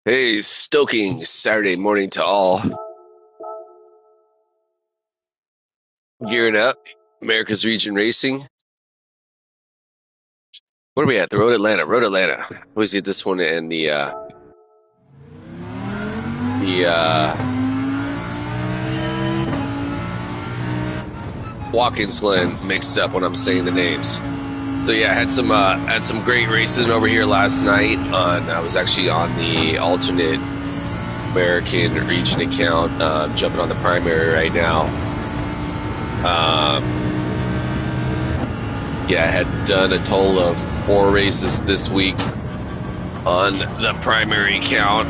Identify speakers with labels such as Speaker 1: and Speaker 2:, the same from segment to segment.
Speaker 1: Hey, Stoking Saturday morning to all. Gearing up. America's Region Racing. Where are we at? The Road Atlanta. Road Atlanta. Always get this one and the Watkins Glen mixed up when I'm saying the names. So yeah, I had some great races over here last night. I was actually on the alternate American Region account, jumping on the primary right now. Yeah, I had done a total of 4 races this week on the primary account.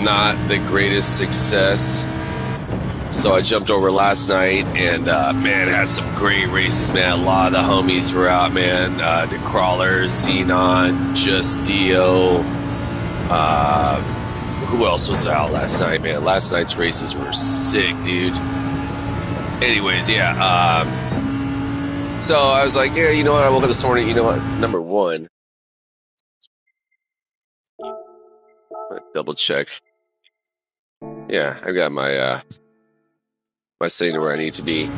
Speaker 1: Not the greatest success. So I jumped over last night and, man, had some great races, man. A lot of the homies were out, man. The Crawlers, Xenon, Just Dio. Who else was out last night, man? Last night's races were sick, dude. Anyways, yeah. So I was like, yeah, you know what? I woke up this morning, you know what? Number one. Double check. Yeah, I got my setting to where I need to be.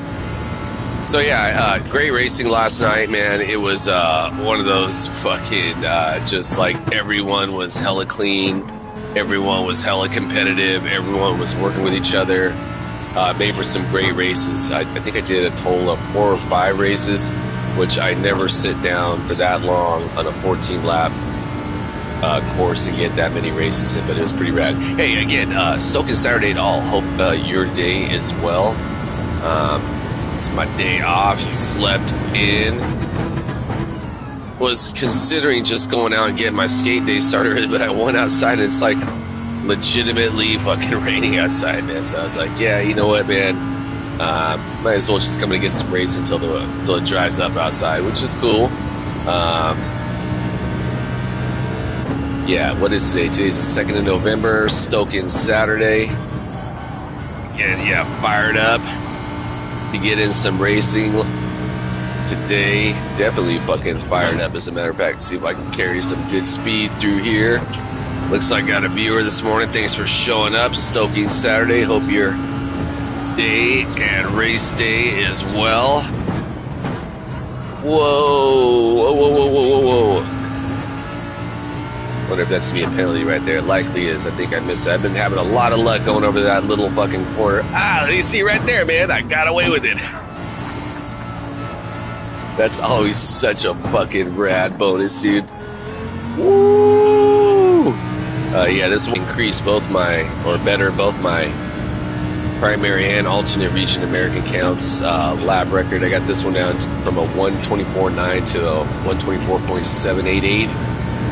Speaker 1: So yeah, great racing last night, man. It was one of those fucking just like everyone was hella clean, everyone was hella competitive, everyone was working with each other. Made for some great races. I think I did a total of 4 or 5 races, which I never sit down for that long on a 14-lap course and get that many races in, but it was pretty rad. Hey, again, Stoking Saturday to all. Hope your day is well. It's my day off. Slept in. Was considering just going out and getting my skate day started, but I went outside and it's like legitimately fucking raining outside, man. So I was like, yeah, you know what, man? Might as well just come and get some racing until it dries up outside, which is cool. Yeah, what is today? Today's the 2nd of November, Stoking Saturday. And yeah, fired up to get in some racing today. Definitely fucking fired up, as a matter of fact. See if I can carry some good speed through here. Looks like I got a viewer this morning. Thanks for showing up. Stoking Saturday. Hope your day and race day is well. Whoa. Whoa, whoa, whoa, whoa, whoa, whoa. Wonder if that's going to be a penalty right there. Likely is. I think I missed it. I've been having a lot of luck going over that little fucking corner. You see right there, man. I got away with it. That's always such a fucking rad bonus, dude. Woo! Yeah, this will increase both my primary and alternate region American counts lap record. I got this one down from a 124.9 to a 124.788.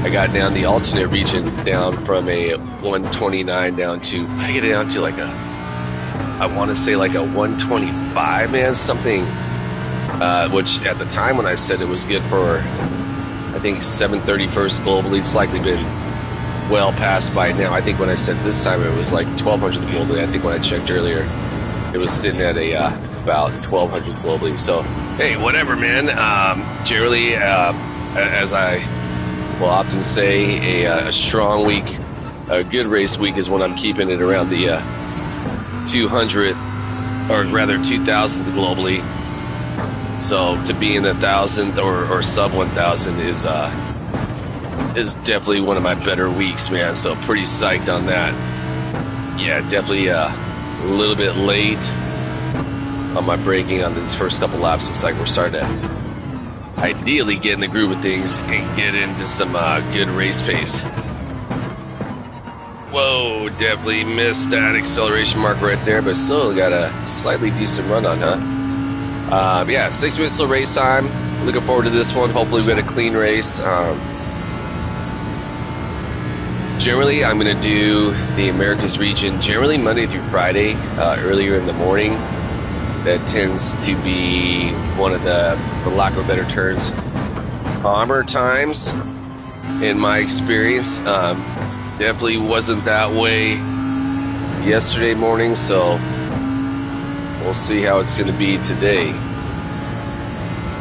Speaker 1: I got down the alternate region down from a 129 down to, I get it down to like I want to say like a 125, man, something, which at the time when I said it was good for, I think 731st globally, it's likely been well past by now. I think when I said this time it was like 1200 globally. I think when I checked earlier, it was sitting at about 1200 globally. So, hey, whatever, man. Generally, as I will often say, a strong week, a good race week is when I'm keeping it around the 200, or rather 2000 globally. So to be in the 1000th or sub 1000 is definitely one of my better weeks, man. So pretty psyched on that. Yeah, definitely a little bit late on my braking on these first couple laps. Looks like we're starting to ideally get in the groove of things and get into some good race pace. Whoa, definitely missed that acceleration mark right there, but still got a slightly decent run on, huh? Yeah, 6 minutes till race time. Looking forward to this one. Hopefully we get a clean race. Generally, I'm going to do the Americas region generally Monday through Friday, earlier in the morning. That tends to be one of the, for lack of better terms, calmer times in my experience. Definitely wasn't that way yesterday morning, so we'll see how it's going to be today.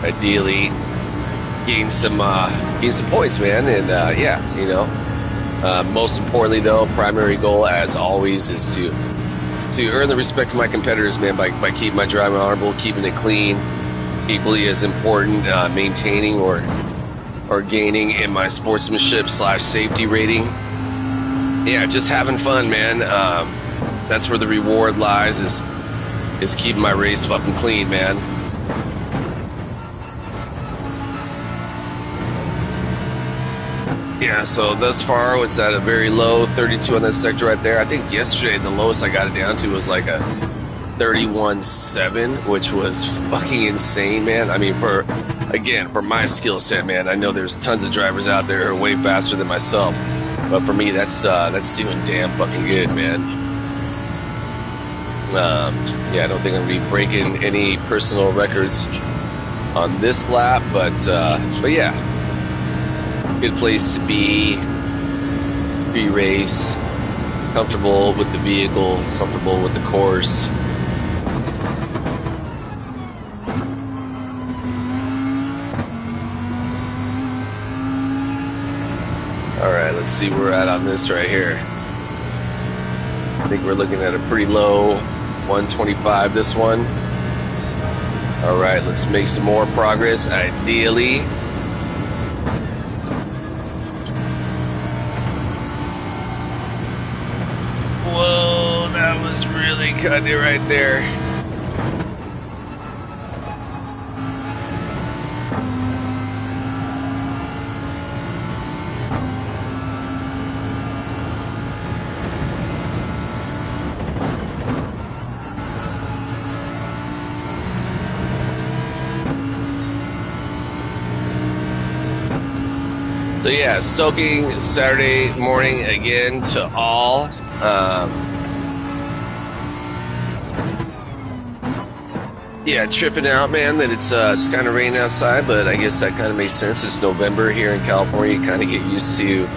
Speaker 1: Ideally, gain some points, man. And yeah, you know, most importantly though, primary goal as always is to earn the respect of my competitors, man, by keeping my driving honorable, keeping it clean. Equally as important, maintaining or gaining in my sportsmanship / safety rating. Yeah, just having fun, man. That's where the reward lies, is keeping my race fucking clean, man. Yeah, so thus far it's at a very low 32 on that sector right there. I think yesterday the lowest I got it down to was like a 31.7, which was fucking insane, man. I mean, for my skill set, man, I know there's tons of drivers out there who are way faster than myself, but for me, that's doing damn fucking good, man. Yeah, I don't think I'm gonna be breaking any personal records on this lap, but yeah, good place to be. Pre-race, comfortable with the vehicle, comfortable with the course. All right, let's see where we're at on this right here. I think we're looking at a pretty low 125 this one. All right, let's make some more progress, ideally. Whoa, that was really cutting it right there. So yeah, Stoking Saturday morning again to all. Yeah, tripping out, man, that it's kind of raining outside, but I guess that kind of makes sense. It's November here in California. You kind of get used to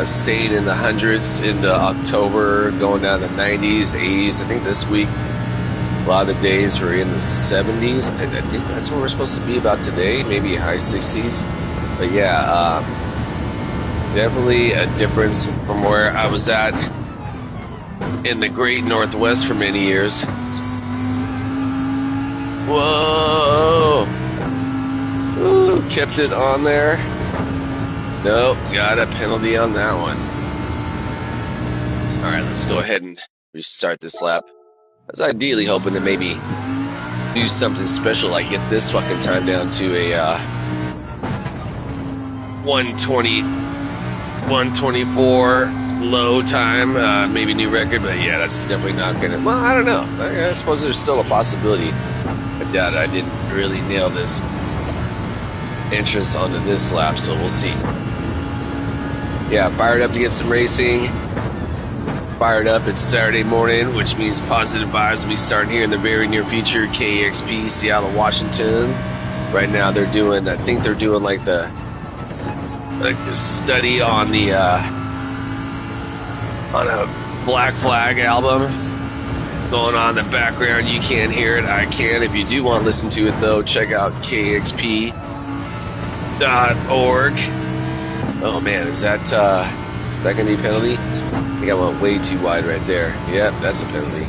Speaker 1: staying in the hundreds into October, going down to the 90s, 80s. I think this week a lot of the days were in the 70s. I think that's what we're supposed to be about today, maybe high 60s. But yeah, definitely a difference from where I was at in the great Northwest for many years. Whoa! Ooh, kept it on there. Nope, got a penalty on that one. All right, let's go ahead and restart this lap. I was ideally hoping to maybe do something special, like get this fucking time down to a 120, 124 low time, maybe new record, but yeah, that's definitely not gonna, well, I don't know. I suppose there's still a possibility. I doubt I didn't really nail this entrance onto this lap, so we'll see. Yeah, fired up to get some racing. Fired up, it's Saturday morning, which means positive vibes will be starting here in the very near future. KEXP, Seattle, Washington. Right now they're doing, I think they're doing like the study on the on a Black Flag album going on in the background. You can't hear it, I can. If you do want to listen to it though, check out kexp.org. Oh man, is that gonna be a penalty? I think I went way too wide right there. Yep, that's a penalty.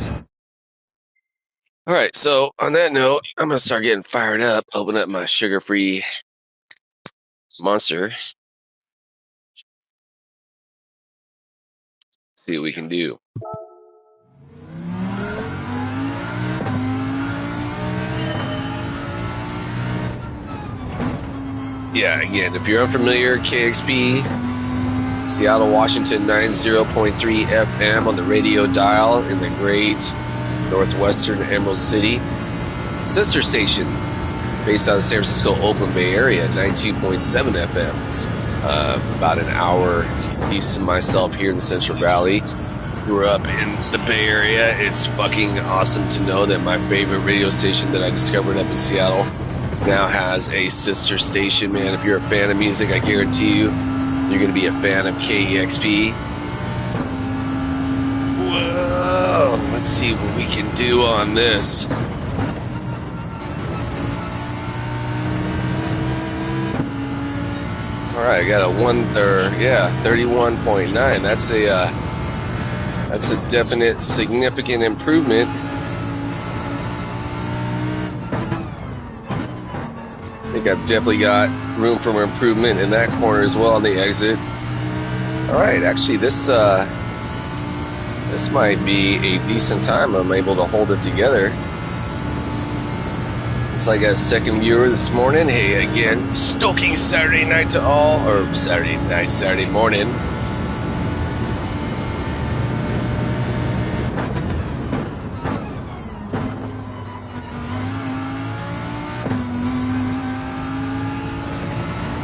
Speaker 1: All right, so on that note, I'm gonna start getting fired up. Open up my sugar-free Monster. See what we can do. Yeah, again, if you're unfamiliar, KXP, Seattle, Washington, 90.3 FM on the radio dial in the great northwestern Emerald City. Sister station, based out of San Francisco, Oakland Bay Area, 92.7 FM. About an hour east of myself here in the Central Valley. Grew up in the Bay Area. It's fucking awesome to know that my favorite radio station that I discovered up in Seattle now has a sister station, man. If you're a fan of music, I guarantee you, you're going to be a fan of KEXP. Whoa, let's see what we can do on this. right, I got a 31.9. That's a definite significant improvement. I think I've definitely got room for improvement in that corner as well on the exit. All right, actually this might be a decent time. I'm able to hold it together. It's like a second viewer this morning. Hey, again, Stoking Saturday night to all, or Saturday night, Saturday morning.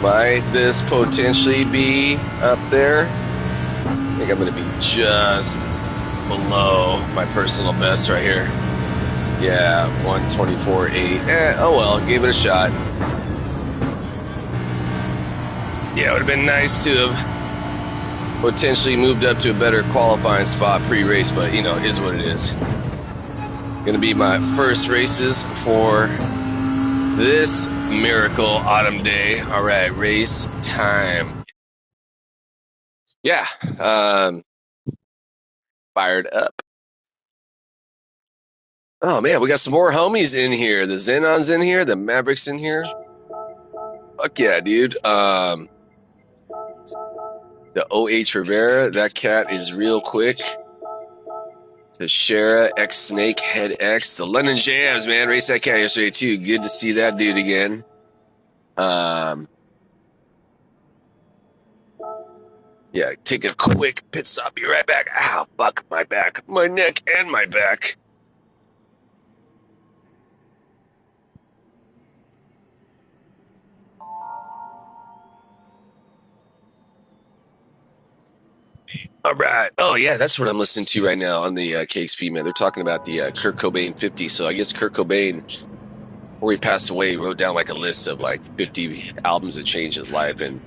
Speaker 1: Might this potentially be up there? I think I'm going to be just below my personal best right here. Yeah, 124.8. Oh well, gave it a shot. Yeah, it would have been nice to have potentially moved up to a better qualifying spot pre-race, but you know, it is what it is. Going to be my first races for this miracle autumn day. All right, race time. Yeah, fired up. Oh man, we got some more homies in here. The Xenon's in here, the Mavericks in here. Fuck yeah, dude. The OH Rivera, that cat is real quick. Tashera, X Snake, Head X, the London Jams, man. Raced that cat yesterday too. Good to see that dude again. Yeah, take a quick pit stop. Be right back. Ow, fuck my back, my neck, and my back. All right. Oh yeah, that's what I'm listening to right now on the KXP, man. They're talking about the Kurt Cobain 50. So I guess Kurt Cobain, before he passed away, wrote down like a list of like 50 albums that changed his life, and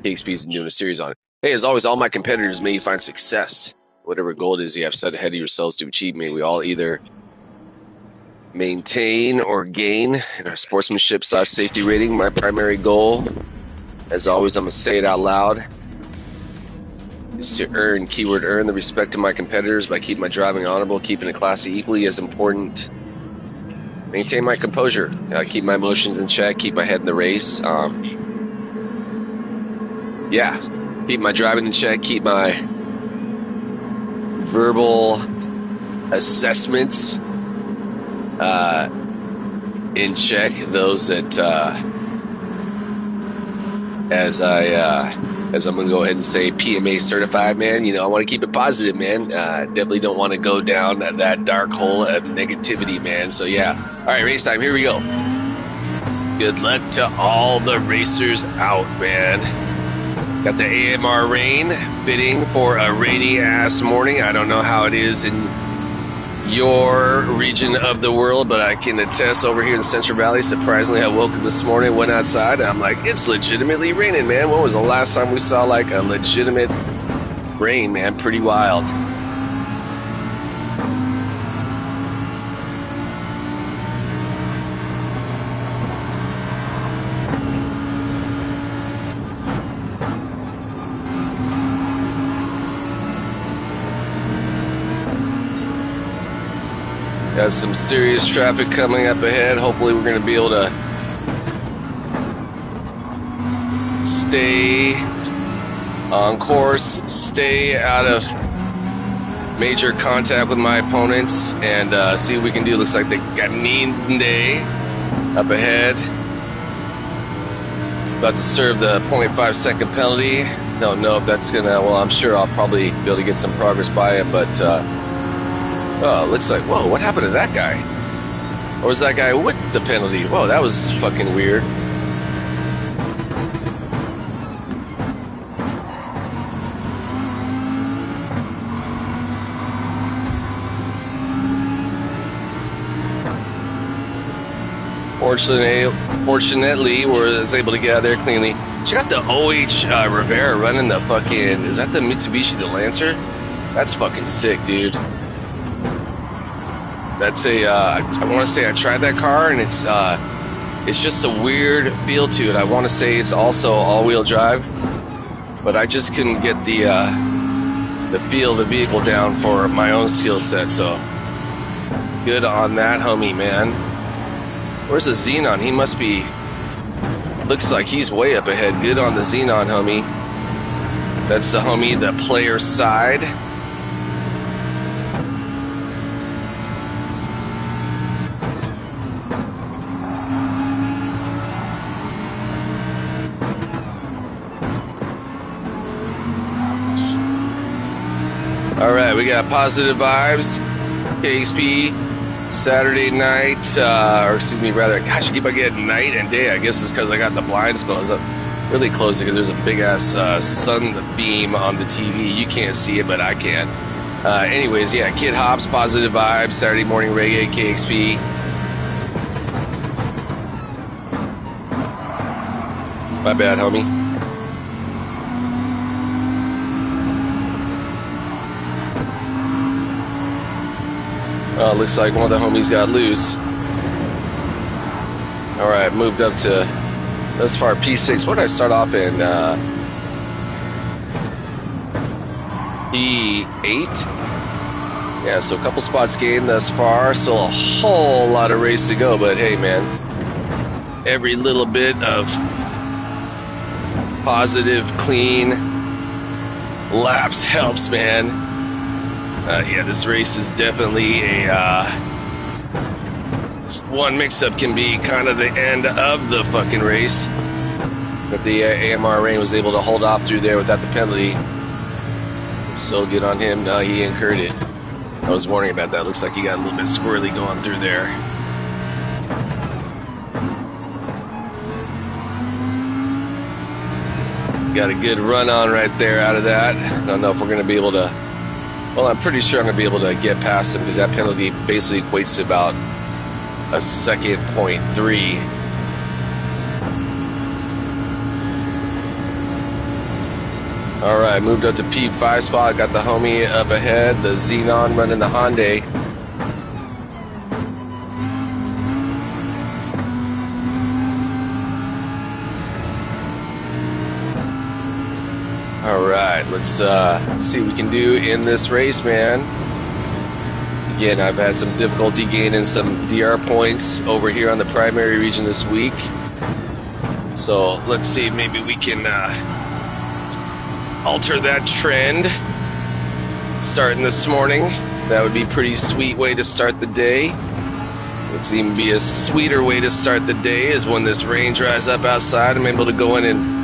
Speaker 1: KXP's doing a series on it. Hey, as always, all my competitors, may you find success, whatever goal it is you have set ahead of yourselves to achieve. May we all either maintain or gain in our sportsmanship / safety rating. My primary goal, as always, I'm gonna say it out loud, is to earn, keyword earn, the respect of my competitors by keeping my driving honorable, keeping it classy. Equally as important, maintain my composure, keep my emotions in check, keep my head in the race. Yeah, keep my driving in check, keep my verbal assessments in check. Those that, as I'm gonna go ahead and say PMA certified, man. You know, I want to keep it positive, man. Definitely don't want to go down that dark hole of negativity, man. So yeah, all right, race time. Here we go. Good luck to all the racers out, man. Got the AMR rain fitting for a rainy ass morning. I don't know how it is in your region of the world, but I can attest over here in the Central Valley, surprisingly, I woke up this morning, went outside, and I'm like, it's legitimately raining, man. When was the last time we saw like a legitimate rain, man? Pretty wild. Got some serious traffic coming up ahead. Hopefully we're going to be able to stay on course, stay out of major contact with my opponents, and see what we can do. Looks like they got Mean Day up ahead. It's about to serve the 0.5 second penalty. Don't know if that's going to, well, I'm sure I'll probably be able to get some progress by it, but oh, looks like, whoa, what happened to that guy? Or was that guy with the penalty? Whoa, that was fucking weird. Fortunately, was able to get out of there cleanly. Check out the OH Rivera running the fucking, is that the Mitsubishi, the Lancer? That's fucking sick, dude. That's a, I want to say I tried that car, and it's it's just a weird feel to it. I want to say it's also all-wheel drive, but I just couldn't get the feel of the vehicle down for my own skill set. So good on that, homie, man. Where's the Xenon? He must be, looks like he's way up ahead. Good on the Xenon, homie. That's the homie, the player side. All right, we got positive vibes. KXP Saturday night, or excuse me, rather, gosh, I keep on getting night and day. I guess it's because I got the blinds closed up really close because there's a big ass sunbeam on the TV. You can't see it, but I can. Anyways, yeah, Kid Hops, positive vibes, Saturday morning reggae, KXP. My bad, homie. Looks like one of the homies got loose. Alright, moved up to thus far P6. What did I start off in? P8? Yeah, so a couple spots gained thus far. Still a whole lot of race to go, but hey, man. Every little bit of positive, clean laps helps, man. Yeah, this race is definitely a one mix-up can be kind of the end of the fucking race. But the AMR Rain was able to hold off through there without the penalty. So good on him. No, he incurred it. I was warning about that. Looks like he got a little bit squirrely going through there. Got a good run on right there out of that. I don't know if we're going to be able to. Well, I'm pretty sure I'm going to be able to get past him because that penalty basically equates to about a second, 0.3. All right, moved up to P5 spot. Got the homie up ahead, the Xenon running the Hyundai. All right, let's see what we can do in this race, man. Again, I've had some difficulty gaining some DR points over here on the primary region this week. So let's see, maybe we can alter that trend starting this morning. That would be a pretty sweet way to start the day. What's even be a sweeter way to start the day is when this rain dries up outside, I'm able to go in and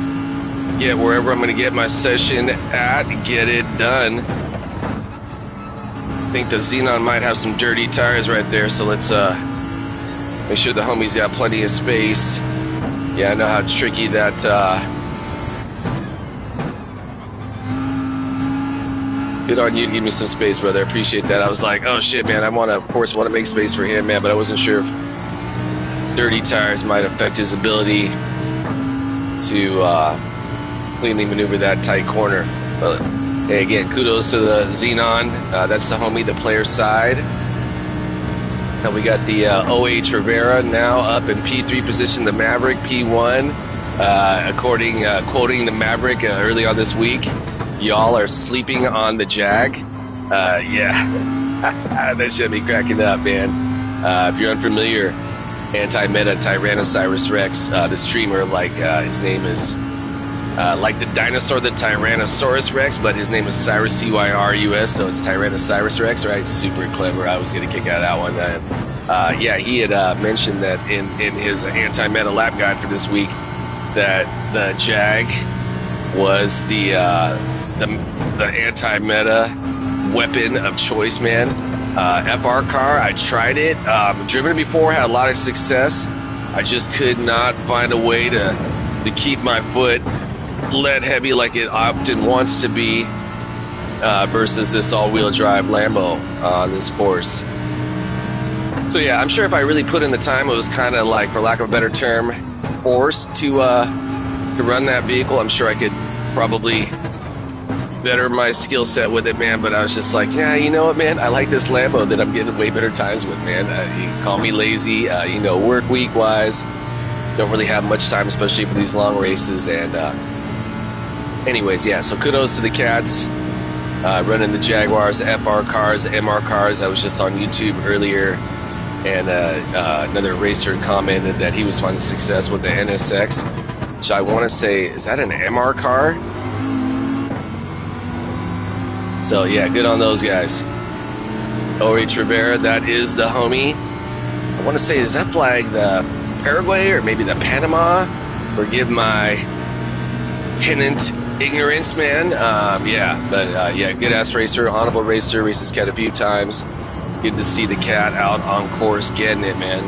Speaker 1: get wherever I'm going to get my session at, get it done. I think the Xenon might have some dirty tires right there, so let's make sure the homie's got plenty of space. Yeah, I know how tricky that good on you to give me some space, brother. I appreciate that. I was like, oh shit, man, I of course want to make space for him, man, but I wasn't sure if dirty tires might affect his ability to cleanly maneuver that tight corner. But hey, again, kudos to the Xenon. That's the homie, the player side. And we got the OH Rivera now up in P3 position, the Maverick P1. Quoting the Maverick early on this week, y'all are sleeping on the Jag. Yeah, that should be cracking up, man. If you're unfamiliar, anti-meta Tyrannosaurus Rex, the streamer, like his name is like the dinosaur, the Tyrannosaurus Rex, but his name is Cyrus, C-Y-R-U-S, so it's Tyrannosaurus Rex, right? Super clever. I was going to kick out of that one. Yeah, he had mentioned that in his anti-meta lap guide for this week that the Jag was the anti-meta weapon of choice, man. FR car, I tried it. Driven it before, had a lot of success. I just could not find a way to keep my foot lead heavy like it often wants to be versus this all-wheel drive Lambo on this course. So yeah, I'm sure if I really put in the time, it was kind of like, for lack of a better term, forced to run that vehicle. I'm sure I could probably better my skill set with it, man, but I was just like, yeah, you know what, man, I like this Lambo that I'm getting way better times with, man. You can call me lazy, work week wise, don't really have much time, especially for these long races. And anyways, yeah, so kudos to the cats running the Jaguars, FR cars, MR cars. I was just on YouTube earlier, and another racer commented that he was finding success with the NSX, which I want to say, is that an MR car? So yeah, good on those guys. O.H. Rivera, that is the homie. I want to say, is that flag the Paraguay or maybe the Panama? Forgive my pennant ignorance, man. Yeah, good ass racer, honorable racer, races cat a few times. Good to see the cat out on course getting it, man.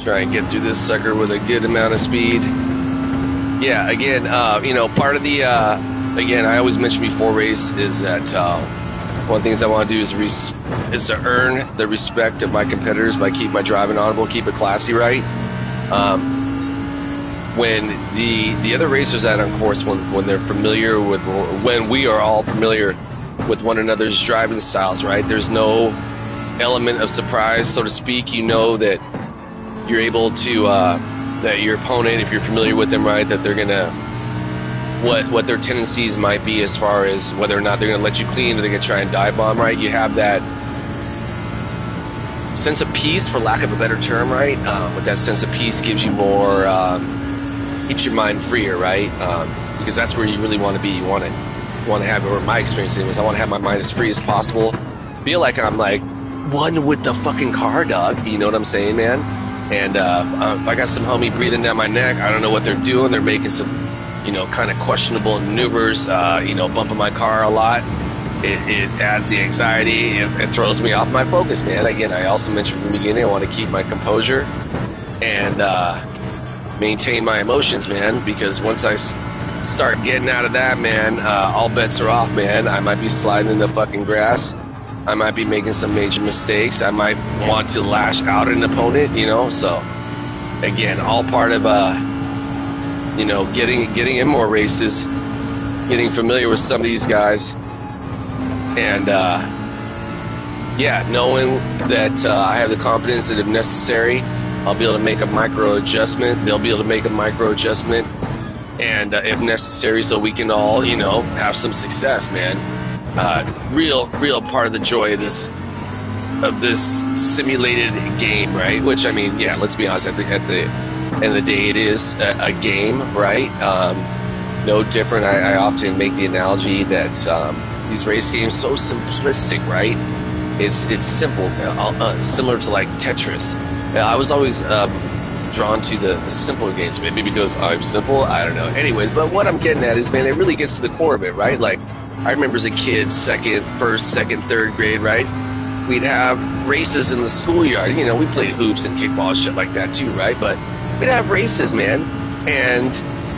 Speaker 1: Try and get through this sucker with a good amount of speed. Yeah, again, part of the, again, I always mention before race is that one of the things I want to do is to earn the respect of my competitors by keeping my driving audible, keep it classy, right? When the other racers out on course, when they're familiar with, when we are all familiar with one another's driving styles, right? There's no element of surprise, so to speak. You know that you're able to, that your opponent, if you're familiar with them, right, that they're gonna, what their tendencies might be as far as whether or not they're gonna let you clean or they're gonna try and dive bomb, right? You have that sense of peace, for lack of a better term, right? But that sense of peace gives you more, keeps your mind freer, right? Because that's where you really want to be. You want to have, or my experience is, I want to have my mind as free as possible. Feel like I'm like one with the fucking car, dog. You know what I'm saying, man? And if I got some homie breathing down my neck, I don't know what they're doing. They're making some, kind of questionable maneuvers, bumping my car a lot. It adds the anxiety. It throws me off my focus, man. Again, I also mentioned from the beginning, I want to keep my composure and maintain my emotions, man, because once I start getting out of that, man, all bets are off, man. I might be sliding in the fucking grass. I might be making some major mistakes. I might want to lash out at an opponent, so again, all part of getting in more races, getting familiar with some of these guys, and knowing that I have the confidence that if necessary, I'll be able to make a micro adjustment. They'll be able to make a micro adjustment, and if necessary, so we can all, have some success, man. Real part of the joy of this simulated game, right? Which, I mean, yeah, let's be honest. At the end of the day, it is a game, right? No different. I often make the analogy that these race games so simplistic, right? It's simple, similar to like Tetris. I was always drawn to the simpler games, maybe because I'm simple, I don't know. Anyways, but what I'm getting at is, man, it really gets to the core of it, right? Like, I remember as a kid, first, second, third grade, right? We'd have races in the schoolyard. We played hoops and kickball and shit like that too, right? But we'd have races, man. And,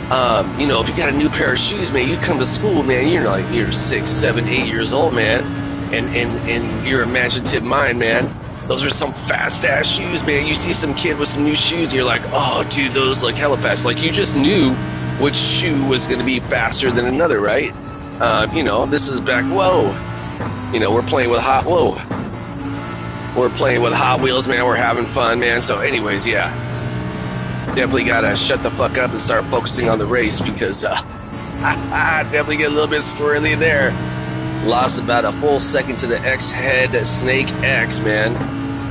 Speaker 1: if you got a new pair of shoes, man, you come to school, man, you're 6, 7, 8 years old, man. And in your imaginative mind, man, those are some fast-ass shoes, man. You see some kid with some new shoes, and you're like, oh, dude, those look hella fast. Like, you just knew which shoe was going to be faster than another, right? This is back, we're playing with We're playing with Hot Wheels, man. We're having fun, man. So anyways, yeah. Definitely got to shut the fuck up and start focusing on the race because definitely get a little bit squirrely there. Lost about a full second to the X-Head Snake X, man.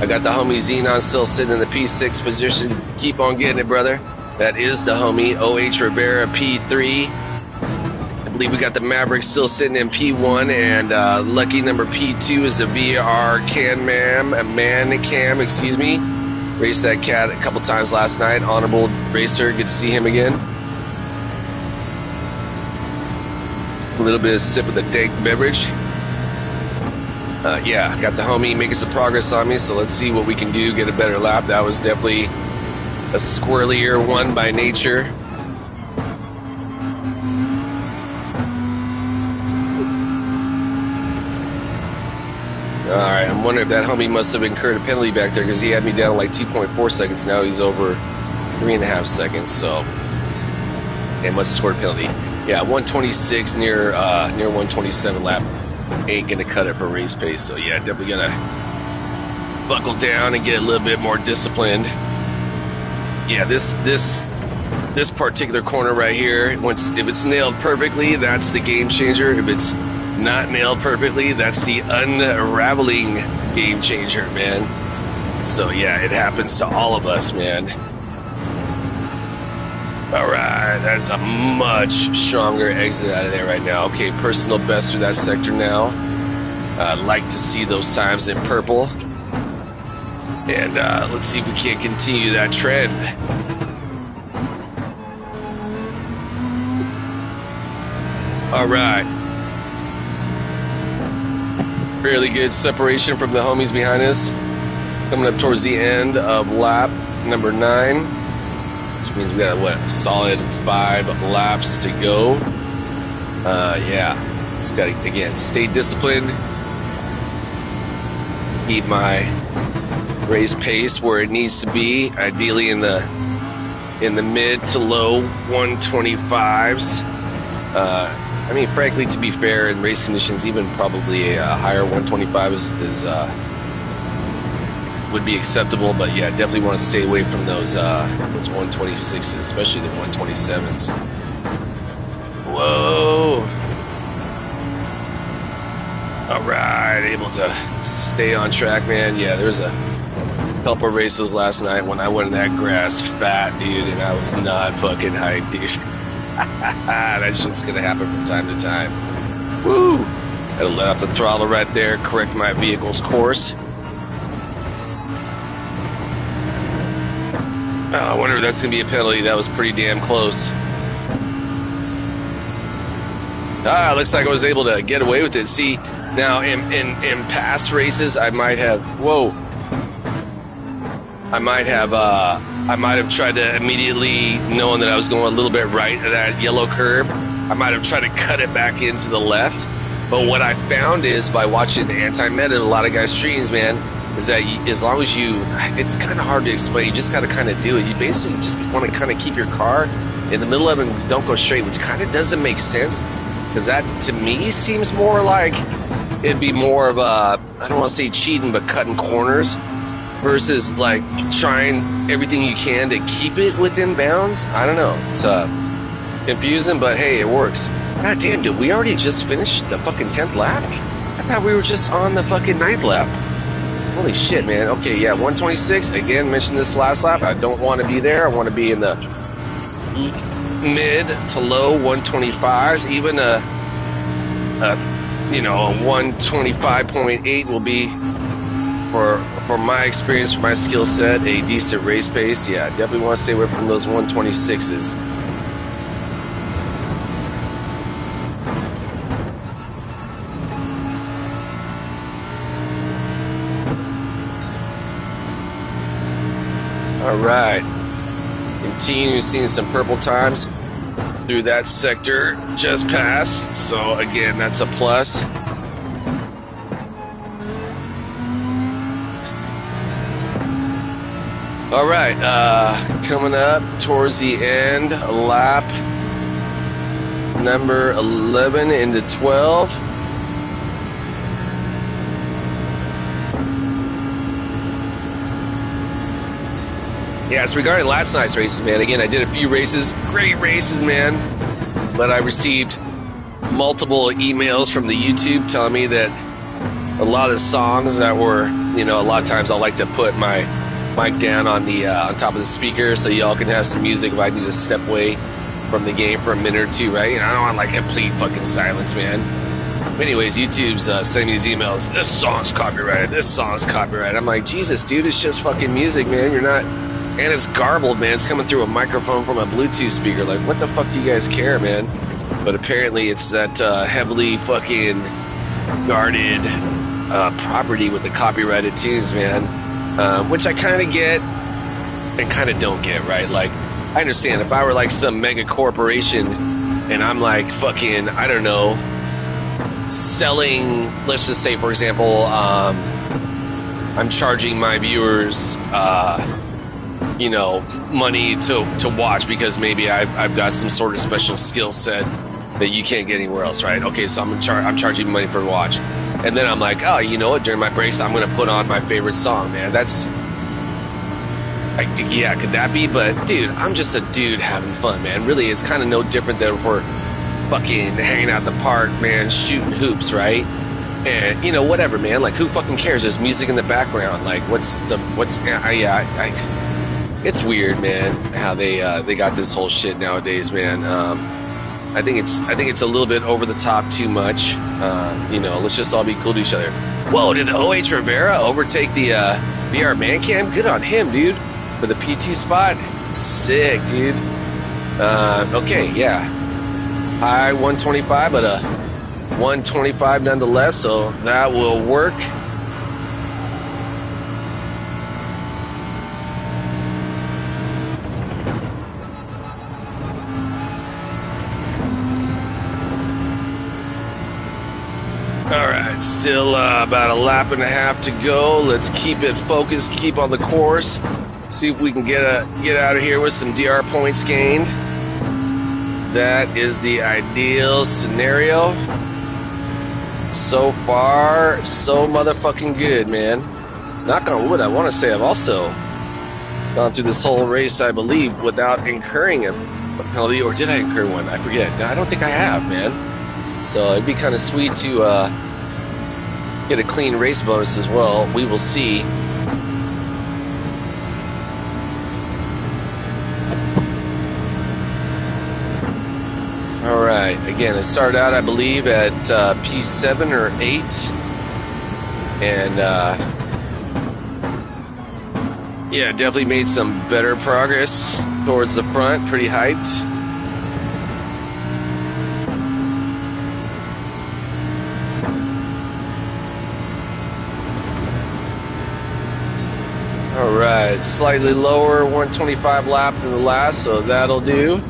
Speaker 1: I got the homie Xenon still sitting in the P6 position. Keep on getting it, brother. That is the homie O.H. Rivera P3. I believe we got the Maverick still sitting in P1, and lucky number P2 is the VR Man Cam, excuse me. Raced that cat a couple times last night. Honorable racer, good to see him again. A little bit of sip of the dank beverage. Yeah, got the homie making some progress on me, so let's see what we can do, get a better lap. That was definitely a squirrelier one by nature. Alright, I'm wondering if that homie must have incurred a penalty back there because he had me down like 2.4 seconds. Now he's over 3.5 seconds, so it must have scored a penalty. Yeah, 126 near 127 lap ain't gonna cut it for race pace. So yeah, definitely gonna buckle down and get a little bit more disciplined. Yeah, this particular corner right here, if it's nailed perfectly, that's the game changer. If it's not nailed perfectly, that's the unraveling game changer, man. So yeah, it happens to all of us, man. All right, that's a much stronger exit out of there right now. Okay, personal best through that sector now. I'd like to see those times in purple. And let's see if we can't continue that trend. All right. Fairly good separation from the homies behind us. Coming up towards the end of lap number 9. Which means we got, a solid 5 laps to go. Yeah. Just got to, again, stay disciplined. Keep my race pace where it needs to be. Ideally in the mid to low 125s. I mean, frankly, to be fair, in race conditions, even probably a higher 125 is would be acceptable. But yeah, definitely want to stay away from those 126s, especially the 127s. Whoa! All right, able to stay on track, man. Yeah, there's a couple of races last night when I went in that grass fat, dude, and I was not fucking hyped, dude. That's just gonna happen from time to time. Woo! Gotta let off the throttle right there, correct my vehicle's course. Oh, I wonder if that's gonna be a penalty. That was pretty damn close. Looks like I was able to get away with it. See, now in past races, I might have tried to immediately, knowing that I was going a little bit right at that yellow curb, I might have tried to cut it back into the left. But what I found is, by watching anti-meta, a lot of guys' streams, man, is that as long as it's kind of hard to explain, you just got to kind of do it. You basically just want to kind of keep your car in the middle of it and don't go straight, which kind of doesn't make sense, because that, to me, seems more like it'd be more of a, I don't want to say cheating, but cutting corners, versus like trying everything you can to keep it within bounds. I don't know. It's confusing, but hey, it works. God damn, dude, we already just finished the fucking 10th lap? I thought we were just on the fucking 9th lap. Holy shit, man. Okay, yeah, 126. Again, mentioned this last lap. I don't want to be there. I want to be in the mid to low 125s. Even a 125.8 will be, for my experience, for my skill set, a decent race pace. Yeah, definitely want to stay away from those 126s. All right, continue seeing some purple times through that sector just passed. So again, that's a plus. All right, coming up towards the end, lap number 11 into 12. Yeah, it's regarding last night's races, man. Again, I did a few races, great races, man. But I received multiple emails from the YouTube telling me that a lot of the songs that were, a lot of times I like to put my mic down on the on top of the speaker so y'all can have some music if I need to step away from the game for a minute or two, right? I don't want like complete fucking silence, man. But anyways, YouTube's sending me these emails. This song's copyrighted. This song's copyrighted. I'm like, Jesus, dude, it's just fucking music, man. You're not. And it's garbled, man. It's coming through a microphone from a Bluetooth speaker. Like, what the fuck do you guys care, man? But apparently it's that heavily fucking guarded property with the copyrighted tunes, man. Which I kind of get and kind of don't get, right? Like, I understand if I were like some mega corporation and I'm like fucking, I don't know, selling, let's just say, for example, I'm charging my viewers money to watch because maybe I've got some sort of special skill set that you can't get anywhere else, right? Okay, so I'm charging money per watch, And then I'm like, oh, you know what? During my breaks, I'm going to put on my favorite song, man. That's, like, yeah, could that be? But, dude, I'm just a dude having fun, man. Really, it's kind of no different than if we're fucking hanging out in the park, man, shooting hoops, right? And, you know, whatever, man. Like, who fucking cares? There's music in the background. Like, it's weird, man, how they got this whole shit nowadays, man. I think it's a little bit over the top too much. You know, let's just all be cool to each other. Whoa, did the OH Rivera overtake the VR man cam? Good on him, dude. For the P2 spot. Sick, dude. Okay, yeah. High 125, but 125 nonetheless, so that will work. All right, still about a lap and a half to go. Let's keep it focused, keep on the course. See if we can get out of here with some DR points gained. That is the ideal scenario. So far, so motherfucking good, man. Knock on wood, I want to say I've also gone through this whole race, I believe, without incurring a penalty, or did I incur one? I forget. No, I don't think I have, man. So it'd be kind of sweet to get a clean race bonus as well. We will see. All right. Again, it started out, I believe, at P7 or 8, and yeah, definitely made some better progress towards the front. Pretty hyped. All right, slightly lower, 125 lap than the last, so that'll do.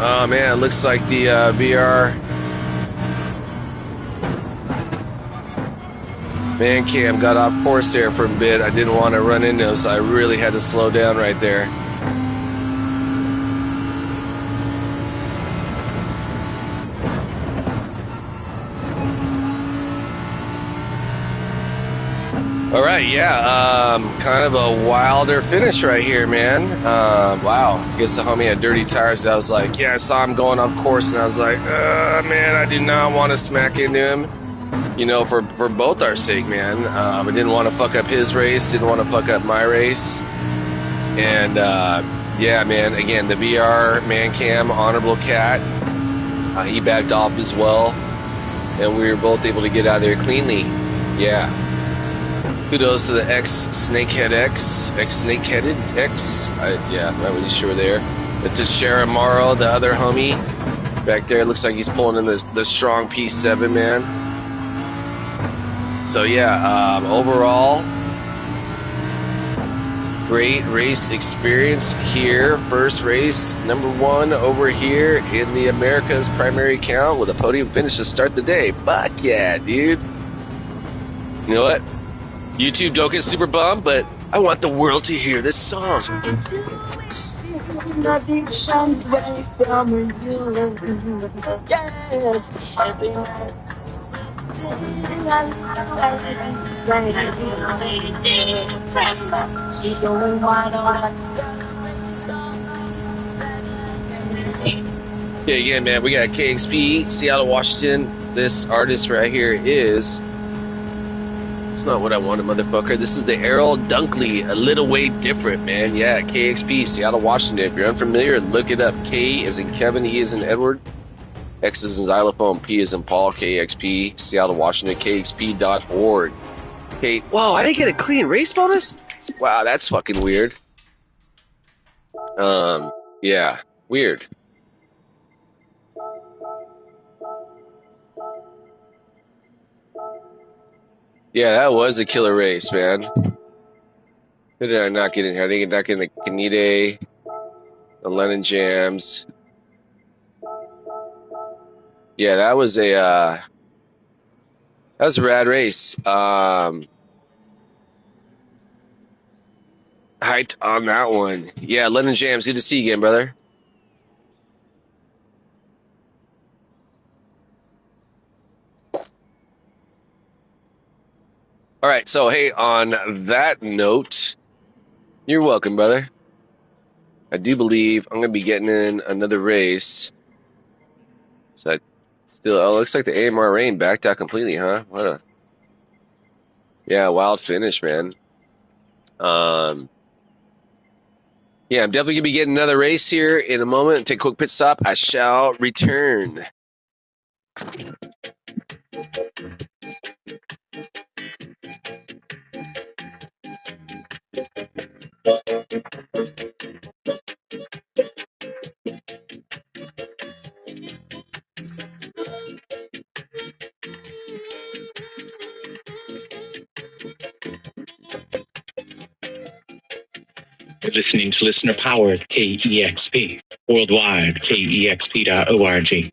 Speaker 1: Oh man, it looks like the VR man cam got off course there for a bit. I didn't want to run into him, so I really had to slow down right there. All right, yeah, kind of a wilder finish right here, man. Wow, I guess the homie had dirty tires. I was like, yeah, I saw him going off course, and I was like, man, I do not want to smack into him, you know, for both our sake, man. I didn't want to fuck up his race, didn't want to fuck up my race. And, yeah, man, again, the VR man cam, honorable cat, he backed off as well, and we were both able to get out of there cleanly. Yeah. Kudos to the ex-Snakeheaded X. Yeah, I'm not really sure there. But to Sharamaro, the other homie, back there, looks like he's pulling in the strong P7, man. So yeah, overall, great race experience here. First race, number 1 over here in the America's primary count with a podium finish to start the day. Fuck yeah, dude. You know what? YouTube don't get super bummed, but I want the world to hear this song. Okay, again, man, we got KXP, Seattle, Washington. This artist right here is... It's not what I wanted, motherfucker. This is the Errol Dunkley, A Little Way Different, man. Yeah, KXP, Seattle, Washington. If you're unfamiliar, look it up. K is in Kevin, E is in Edward, X is in xylophone, P is in Paul, KXP, Seattle, Washington, KXP.org. Okay, whoa, I didn't get a clean race bonus? Wow, that's fucking weird. Yeah, weird. Yeah, that was a killer race, man. Who did I not get in here? I didn't get in the Canide, the Lennon Jams. Yeah, that was a rad race. Hyped on that one. Yeah, Lennon Jams, good to see you again, brother. So, hey, on that note, you're welcome, brother. I do believe I'm going to be getting in another race. So, it looks like the AMR rain backed out completely, huh? Wild finish, man. Yeah, I'm definitely going to be getting another race here in a moment. Take a quick pit stop. I shall return.
Speaker 2: You're listening to listener-powered KEXP, worldwide, KEXP.org.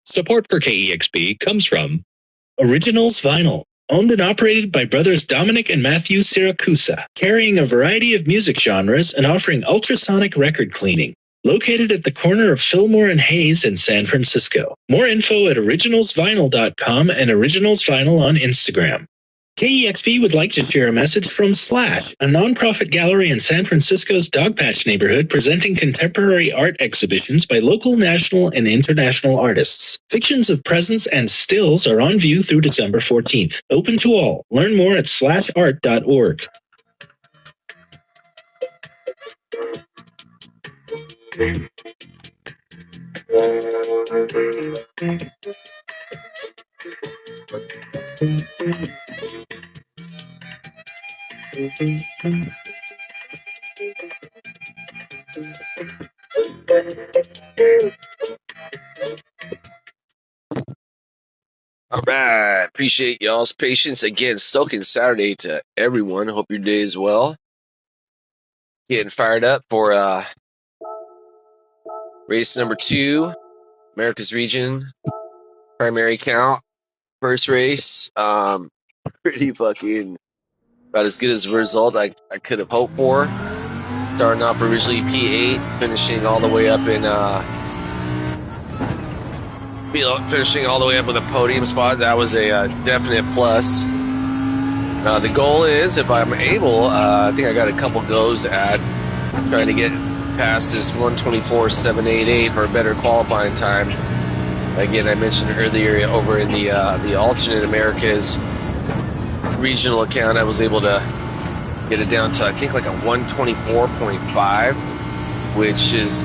Speaker 2: Support for KEXP comes from Originals Vinyl, owned and operated by brothers Dominic and Matthew Siracusa, carrying a variety of music genres and offering ultrasonic record cleaning. Located at the corner of Fillmore and Hayes in San Francisco. More info at originalsvinyl.com and Originals Vinyl on Instagram. KEXP would like to share a message from Slash, a nonprofit gallery in San Francisco's Dogpatch neighborhood presenting contemporary art exhibitions by local, national, and international artists. Fictions of presence and stills are on view through December 14th. Open to all. Learn more at slashart.org.
Speaker 1: All right. Appreciate y'all's patience. Again, Stoking Saturday to everyone. Hope your day is well. Getting fired up for race number 2, America's Region, primary count, first race. Pretty fucking about as good as a result I could have hoped for. Starting off originally P8, finishing all the way up in finishing all the way up with a podium spot. That was a definite plus. The goal is, if I'm able, I think I got a couple goes at trying to get past this 124.788 for a better qualifying time. Again, I mentioned earlier over in the alternate Americas regional account, I was able to get it down to, I think, like a 124.5, which is,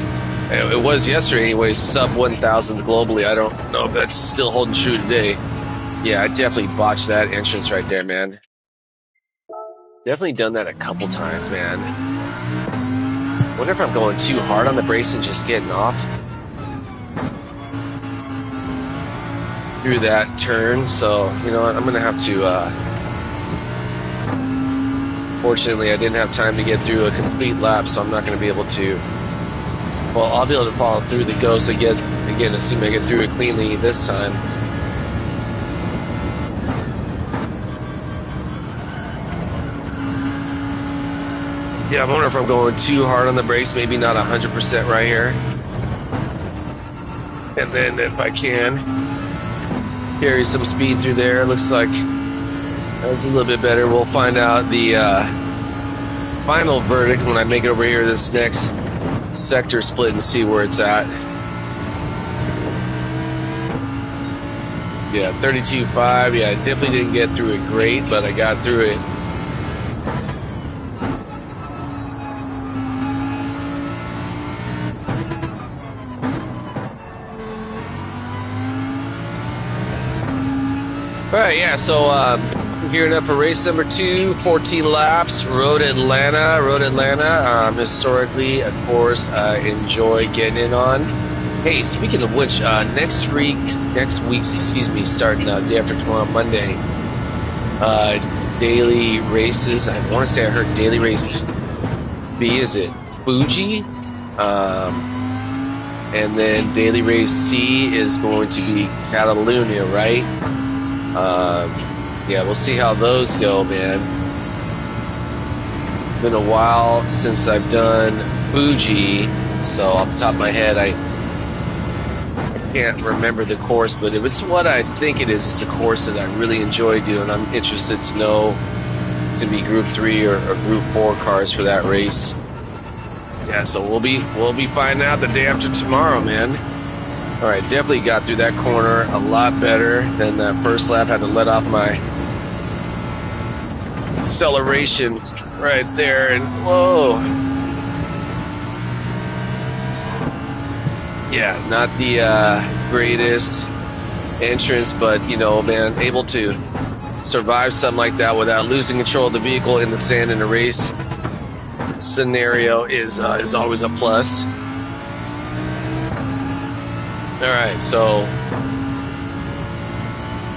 Speaker 1: it was yesterday anyway, sub 1,000 globally. I don't know if that's still holding true today. Yeah, I definitely botched that entrance right there, man. Definitely done that a couple times, man. Wonder if I'm going too hard on the brakes and just getting off through that turn. So, you know what, I'm going to have to, fortunately, I didn't have time to get through a complete lap, so I'm not going to be able to, well, I'll be able to follow through the ghost again, assuming I get through it cleanly this time. Yeah, I wonder if I'm going too hard on the brakes, maybe not 100% right here. And then if I can carry some speed through there, looks like that's a little bit better. We'll find out the final verdict when I make it over here this next sector split and see where it's at. Yeah, 32.5. Yeah, I definitely didn't get through it great, but I got through it. All right, yeah, so gearing up for race number 2, 14 laps, Road Atlanta. Historically, of course, enjoy getting in on. Hey, speaking of which, next week's, starting day after tomorrow, Monday, daily races. I want to say I heard daily race B, is it Fuji? And then daily race C is going to be Catalunya, right? Yeah, we'll see how those go, man. It's been a while since I've done Fuji, so off the top of my head, I can't remember the course, but if it's what I think it is, it's a course that I really enjoy doing. I'm interested to know It's gonna be Group 3 or Group 4 cars for that race. Yeah, so we'll be finding out the day after tomorrow, man. All right, definitely got through that corner a lot better than that first lap. Had to let off my acceleration right there, and whoa. Yeah, not the greatest entrance, but you know, man, able to survive something like that without losing control of the vehicle in the sand in a race scenario is always a plus. All right, so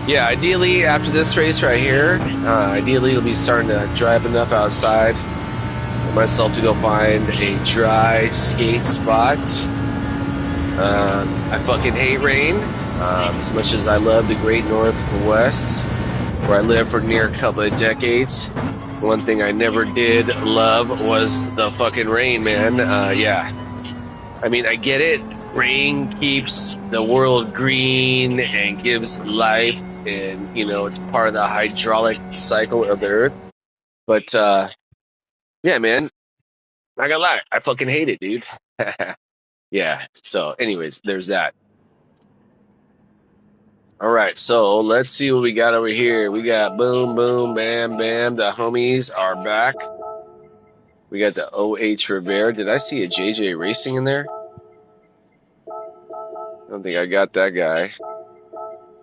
Speaker 1: yeah, ideally after this race right here, ideally it'll be starting to dry up enough outside for myself to go find a dry skate spot. I fucking hate rain, as much as I love the great Northwest, where I lived for near a couple of decades. One thing I never did love was the fucking rain, man. Yeah. I mean, I get it. Rain keeps the world green and gives life, and, you know, it's part of the hydraulic cycle of the earth. But, yeah, man, not gonna lie, I fucking hate it, dude. Yeah. So, anyways, there's that. All right, so let's see what we got over here. We got boom, boom, bam, bam. The homies are back. We got the OH Rivera. Did I see a JJ Racing in there? I don't think I got that guy.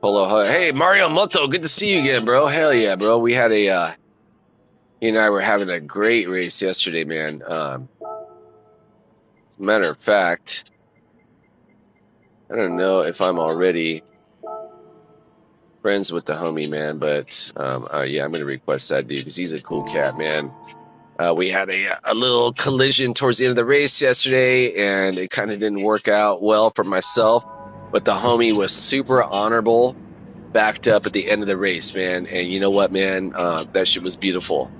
Speaker 1: Hello. Hey, Mario Moto, good to see you again, bro. Hell yeah, bro. We had a, you and I were having a great race yesterday, man. As a matter of fact, I don't know if I'm already friends with the homie, man, but yeah, I'm going to request that dude because he's a cool cat, man. We had a little collision towards the end of the race yesterday, and it kind of didn't work out well for myself, but the homie was super honorable, backed up at the end of the race, man. And you know what, man? That shit was beautiful.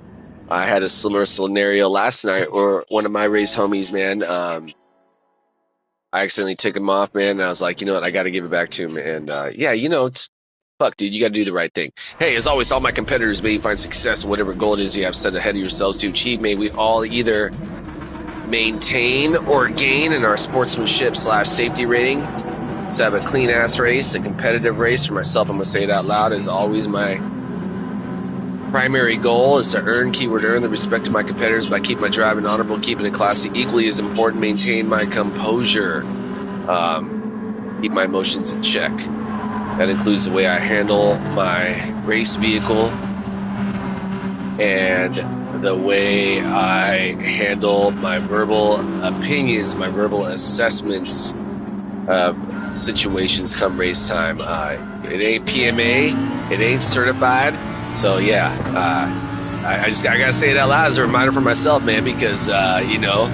Speaker 1: I had a similar scenario last night where one of my race homies, man, I accidentally took him off, man, and I was like, you know what? I got to give it back to him. And yeah, you know, fuck, dude, you got to do the right thing. Hey, as always, all my competitors, may you find success in whatever goal it is you have set ahead of yourselves to achieve. May we all either maintain or gain in our sportsmanship/safety rating. Let's have a clean-ass race, a competitive race. For myself, I'm going to say it out loud. As always, my primary goal is to earn the respect of my competitors by keeping my driving honorable, keeping it classy. Equally as important, maintain my composure. Keep my emotions in check. That includes the way I handle my race vehicle and the way I handle my verbal opinions, my verbal assessments of situations come race time. It ain't PMA, it ain't certified. So yeah, I gotta say it out loud as a reminder for myself, man, because you know,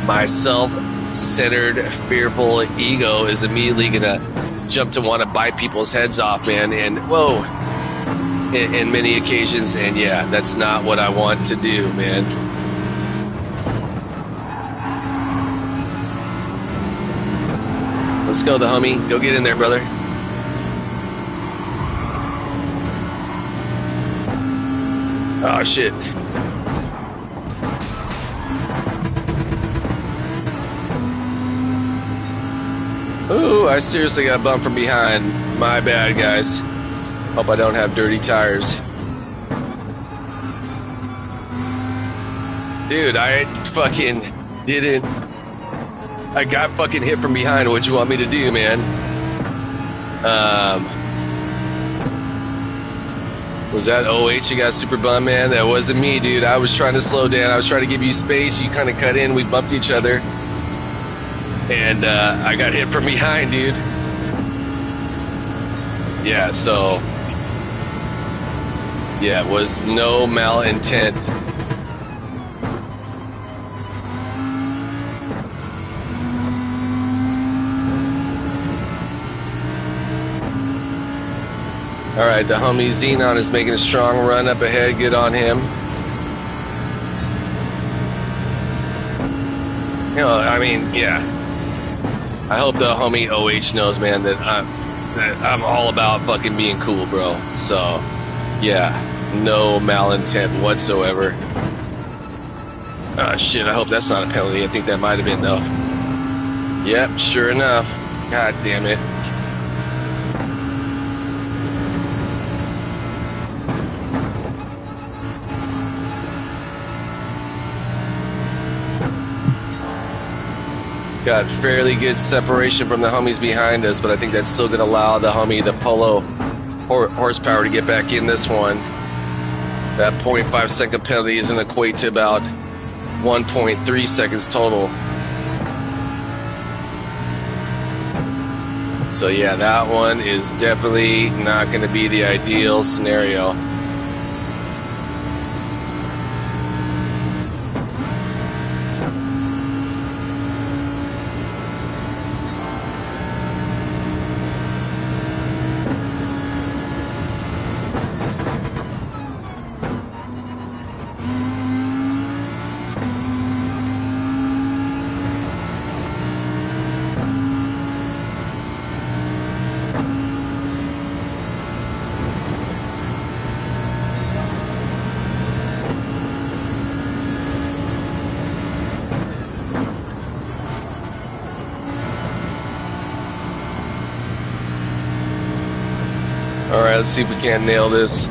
Speaker 1: my self-centered, fearful ego is immediately gonna jump to want to bite people's heads off, man, and whoa, in many occasions, and yeah, that's not what I want to do, man. Let's go, the homie. Go get in there, brother. Oh shit. Ooh, I seriously got bumped from behind. My bad, guys. Hope I don't have dirty tires. Dude, I fucking didn't. I got fucking hit from behind. What you want me to do, man? Was that OH you got super bummed, man? That wasn't me, dude. I was trying to slow down. I was trying to give you space. You kind of cut in. We bumped each other. And I got hit from behind, dude. Yeah, so... yeah, it was no malintent. All right, the homie Xenon is making a strong run up ahead. Good on him. You know, I mean, yeah. I hope the homie OH knows, man, that I'm all about fucking being cool, bro. So, yeah. No malintent whatsoever. Oh, shit, I hope that's not a penalty. I think that might have been, though. Yep, sure enough. God damn it. Got fairly good separation from the homies behind us, but I think that's still going to allow the homie, the Polo horsepower, to get back in this one. That 0.5 second penalty is going to equate to about 1.3 seconds total. So yeah, that one is definitely not going to be the ideal scenario. Alright, let's see if we can't nail this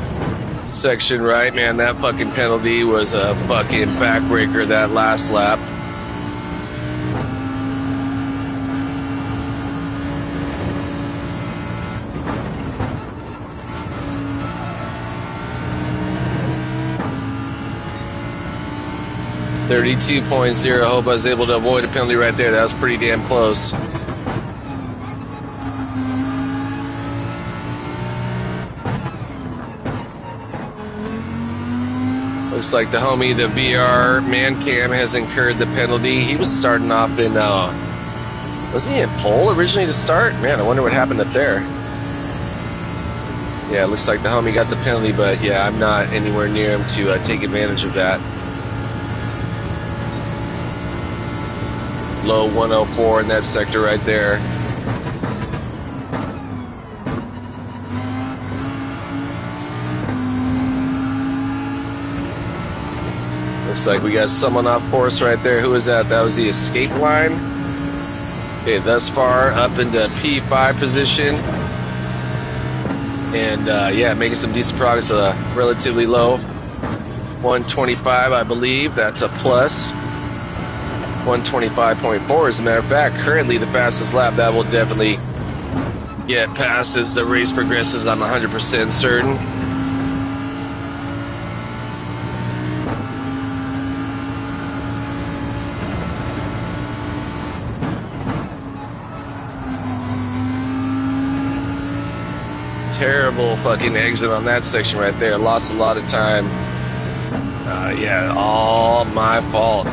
Speaker 1: section right. Man, that fucking penalty was a fucking backbreaker that last lap. .32.0. Hope I was able to avoid a penalty right there. That was pretty damn close. Looks like the homie, the VR man cam, has incurred the penalty. He was starting off in, wasn't he in pole originally to start? Man, I wonder what happened up there. Yeah, it looks like the homie got the penalty, but yeah, I'm not anywhere near him to take advantage of that. Low 104 in that sector right there. Looks like we got someone off course right there. Who was that? That was the escape line. Okay, thus far up into P5 position. And yeah, making some decent progress. Relatively low 125, I believe. That's a plus. 125.4, as a matter of fact. Currently the fastest lap. That will definitely get past as the race progresses. I'm 100% certain. Terrible fucking exit on that section right there. Lost a lot of time. Yeah, all my fault.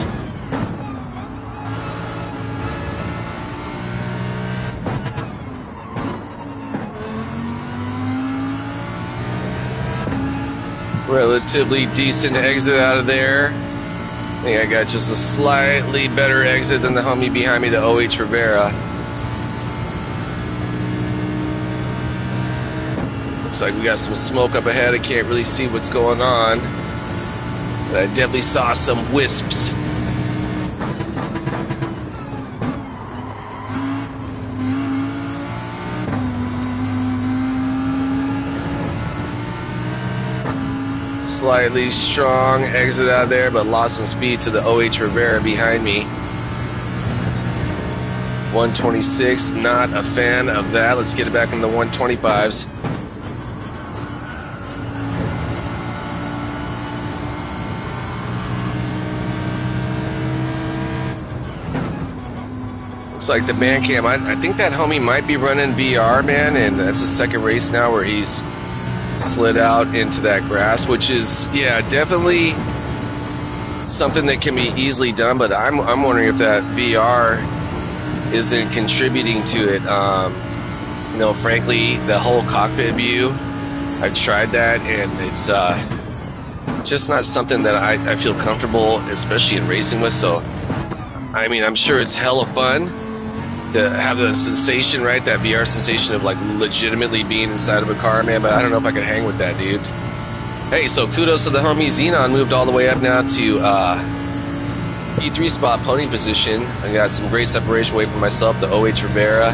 Speaker 1: Relatively decent exit out of there. I think I got just a slightly better exit than the homie behind me, the OH Rivera. Looks like we got some smoke up ahead. I can't really see what's going on, but I definitely saw some wisps. Slightly strong exit out of there, but lost some speed to the OH Rivera behind me. 126, not a fan of that. Let's get it back in the 125s. Looks like the man cam, I think that homie might be running VR, man, and that's the second race now where he's slid out into that grass, which is, yeah, definitely something that can be easily done, but I'm wondering if that VR isn't contributing to it. You know, frankly, the whole cockpit view, I've tried that, and it's just not something that I feel comfortable, especially in racing with. So, I mean, I'm sure it's hella fun to have the sensation, right? That VR sensation of like legitimately being inside of a car, man. But I don't know if I could hang with that, dude. Hey, so kudos to the homie Xenon, moved all the way up now to P3 spot pony position. I got some great separation away from myself. The OH Rivera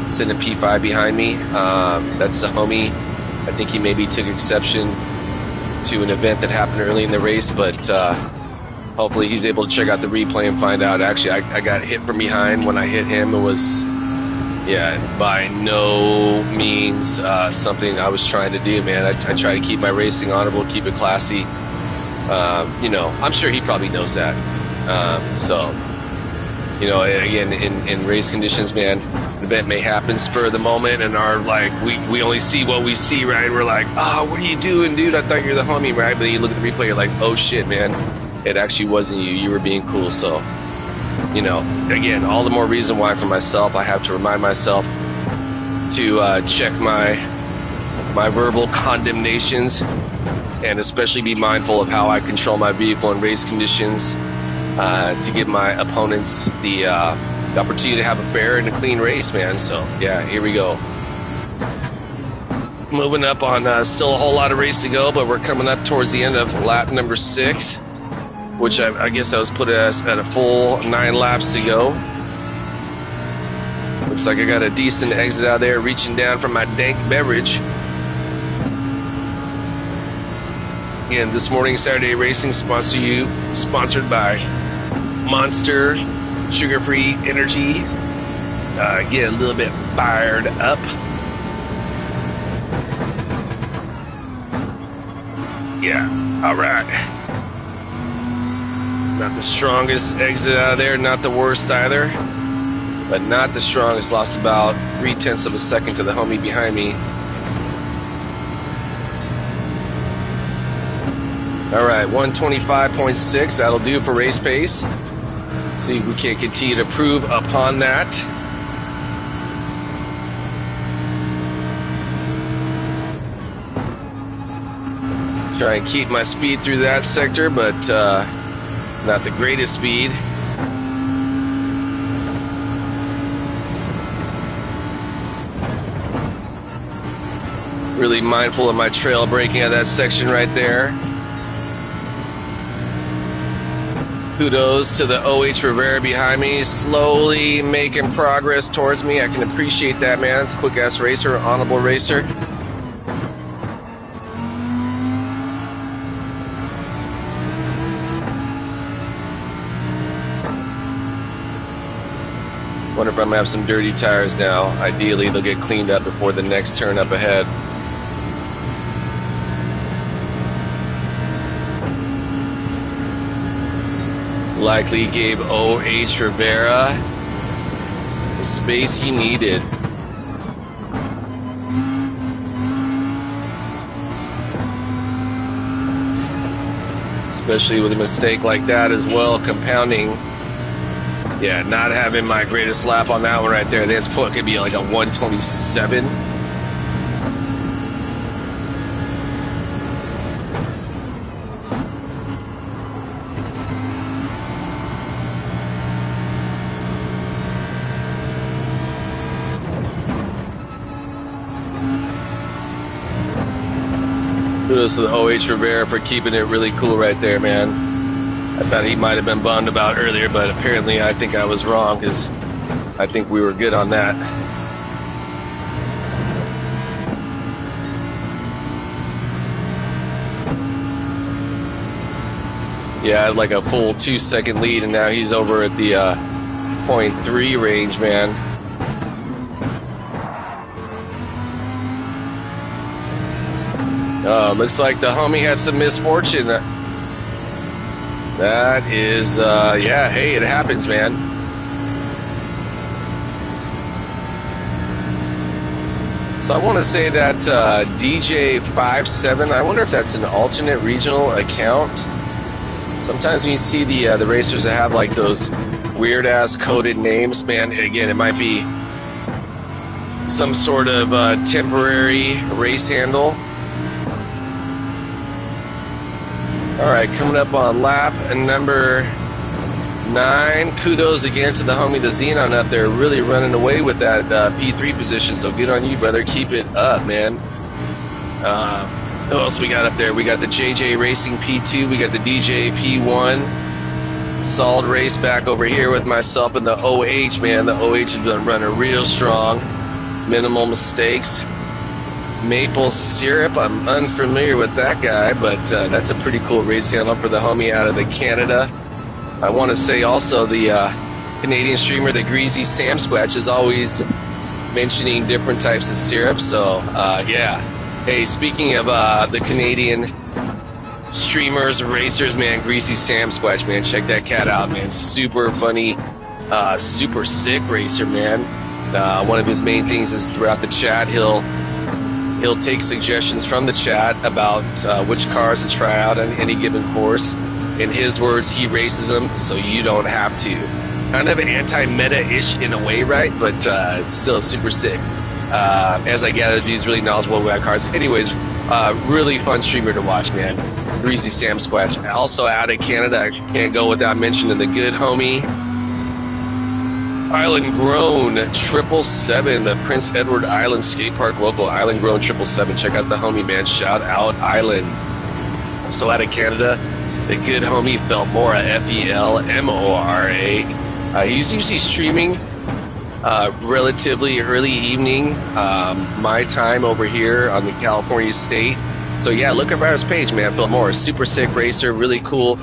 Speaker 1: sitting in P5 behind me. That's the homie. I think he maybe took exception to an event that happened early in the race, but hopefully he's able to check out the replay and find out. Actually, I got hit from behind. When I hit him, it was, yeah, by no means something I was trying to do, man. I try to keep my racing honorable, keep it classy. You know, I'm sure he probably knows that. So, you know, again, in race conditions, man, an event may happen spur of the moment, and we only see what we see, right? We're like, oh, what are you doing, dude? I thought you were the homie, right? But then you look at the replay, you're like, oh shit, man, it actually wasn't you. You were being cool. So, you know, again, all the more reason why for myself, I have to remind myself to check my verbal condemnations, and especially be mindful of how I control my vehicle in race conditions, to give my opponents the opportunity to have a fair and a clean race, man. So yeah, here we go. Moving up on still a whole lot of race to go, but we're coming up towards the end of lap number 6, which I guess I was put at a full 9 laps to go. Looks like I got a decent exit out there, reaching down from my dank beverage. Again, this morning Saturday racing sponsored by Monster sugar-free energy. Get a little bit fired up. Yeah, all right. Not the strongest exit out of there, not the worst either, but not the strongest. Lost about 0.3 of a second to the homie behind me. All right, 125.6, that'll do for race pace. See if we can continue to improve upon that. Try and keep my speed through that sector, but not the greatest speed. Really mindful of my trail braking at that section right there. Kudos to the OH Rivera behind me, slowly making progress towards me. I can appreciate that, man. It's a quick-ass racer, honorable racer. Wonder if I'm gonna have some dirty tires now. Ideally, they'll get cleaned up before the next turn up ahead. Likely gave OH Rivera the space he needed. Especially with a mistake like that as well, compounding. Yeah, not having my greatest lap on that one right there. This foot could be like a 127. Kudos to the OH Rivera for keeping it really cool right there, man. I thought he might have been bummed about earlier, but apparently I think I was wrong, because I think we were good on that. Yeah, I had like a full 2-second lead, and now he's over at the 0.3 range, man. Looks like the homie had some misfortune. That is, yeah, hey, it happens, man. So I want to say that DJ57, I wonder if that's an alternate regional account. Sometimes when you see the racers that have like those weird-ass coded names, man, again, it might be some sort of temporary race handle. All right, coming up on lap number 9. Kudos again to the homie, the Xenon up there, really running away with that P3 position. So good on you, brother. Keep it up, man. Who else we got up there? We got the JJ Racing P2. We got the DJ P1. Solid race back over here with myself and the OH, man. The OH has been running real strong. Minimal mistakes. Maple Syrup, I'm unfamiliar with that guy, but that's a pretty cool race handle for the homie out of the Canada. I want to say also the Canadian streamer, the Greasy Sam Squatch, is always mentioning different types of syrup. So, yeah. Hey, speaking of the Canadian streamers, racers, man, Greasy Sam Squatch, man, check that cat out, man. Super funny, super sick racer, man. One of his main things is throughout the chat, he'll take suggestions from the chat about which cars to try out on any given course. In his words, he races them so you don't have to. Kind of anti-meta-ish in a way, right? But it's still super sick. As I gather, he's really knowledgeable about cars. Anyways, really fun streamer to watch, man. Greasy Sam Squatch. Also out of Canada, I can't go without mentioning the good homie, Island Grown 777, the Prince Edward Island Skate Park local. Island Grown 777. Check out the homie, man. Shout out Island. Also out of Canada, the good homie Felmora, Felmora. He's usually streaming relatively early evening, my time over here on the California state. So yeah, look at his page, man. Felmora, super sick racer, really cool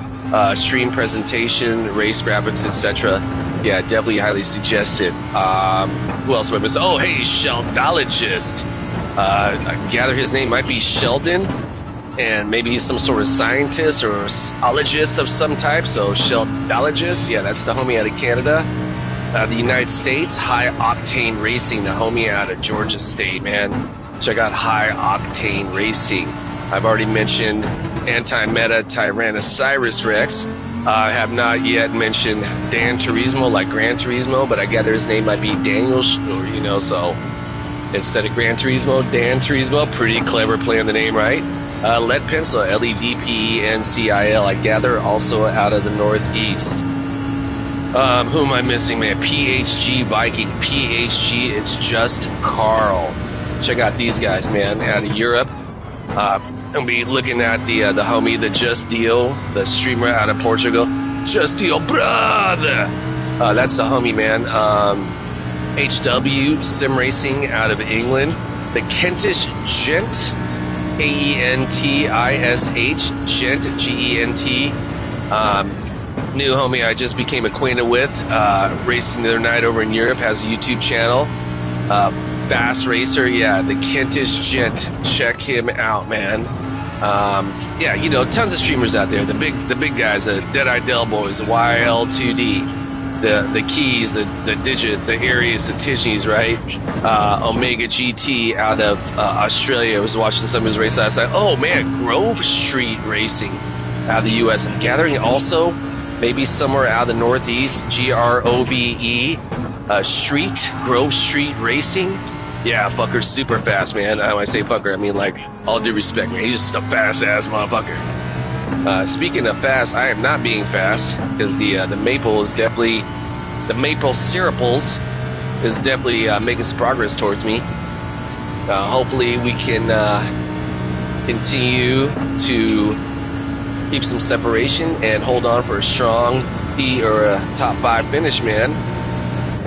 Speaker 1: stream presentation, race graphics, etc. Yeah, definitely highly suggested. Who else would I miss? Oh, hey, Sheldologist. I gather his name might be Sheldon, and maybe he's some sort of scientist or ologist of some type. So Sheldologist, yeah, that's the homie out of Canada. The United States, High Octane Racing, the homie out of Georgia State, man. Check out High Octane Racing. I've already mentioned Anti-Meta Tyrannosaurus Rex. I have not yet mentioned Dan Turismo, like Gran Turismo, but I gather his name might be Daniel, so instead of Gran Turismo, Dan Turismo. Pretty clever playing the name right. Lead Pencil, Ledpencil. I gather also out of the Northeast. Who am I missing, man? PHG Viking. PHG, it's just Carl. Check out these guys, man, out of Europe. I'll be looking at the homie, the Just Deal, the streamer out of Portugal. Just Deal, brother. That's the homie, man. HW Sim Racing out of England. The Kentish Gent, Kentish, Gent, Gent. New homie I just became acquainted with, racing the other night over in Europe, has a YouTube channel. Fast racer, yeah, the Kentish Gent. Check him out, man. Yeah, tons of streamers out there. The big guys, the Deadeye Del Boys, the YL2D, the Keys, the Digit, the Aries, the Tishneys, right? Omega GT out of Australia. I was watching some of his race last night. Oh man, Grove Street Racing out of the US. I'm gathering also maybe somewhere out of the Northeast, GROVE Grove Street Racing. Yeah, fucker's super fast, man. When I say fucker, I mean like all due respect, man. He's just a fast ass motherfucker. Speaking of fast, I am not being fast because the maple is definitely, the maple syruples is definitely making some progress towards me. Hopefully we can continue to keep some separation and hold on for a strong P or a top 5 finish, man.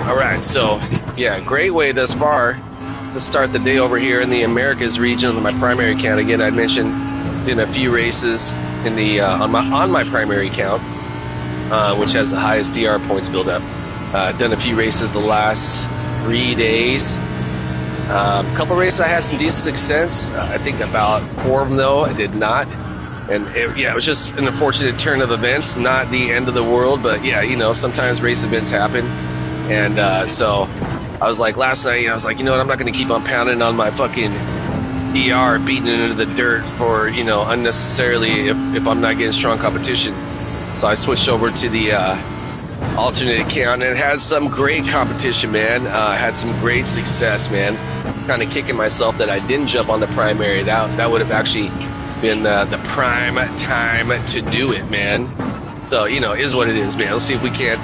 Speaker 1: All right, so yeah, great way thus far to start the day over here in the Americas region on my primary account. Again, I mentioned in a few races in the on my primary account, which has the highest DR points build up. Done a few races the last 3 days. A couple races I had some decent success. I think about 4 of them though I did not. And it was just an unfortunate turn of events, not the end of the world, but yeah, sometimes race events happen. And so I was like, last night, I was like, I'm not going to keep on pounding on my fucking ER, beating it into the dirt for, unnecessarily if I'm not getting strong competition. So I switched over to the alternate account and had some great competition, man. Had some great success, man. It's kind of kicking myself that I didn't jump on the primary. That would have actually been the prime time to do it, man. So, is what it is, man. Let's see if we can't.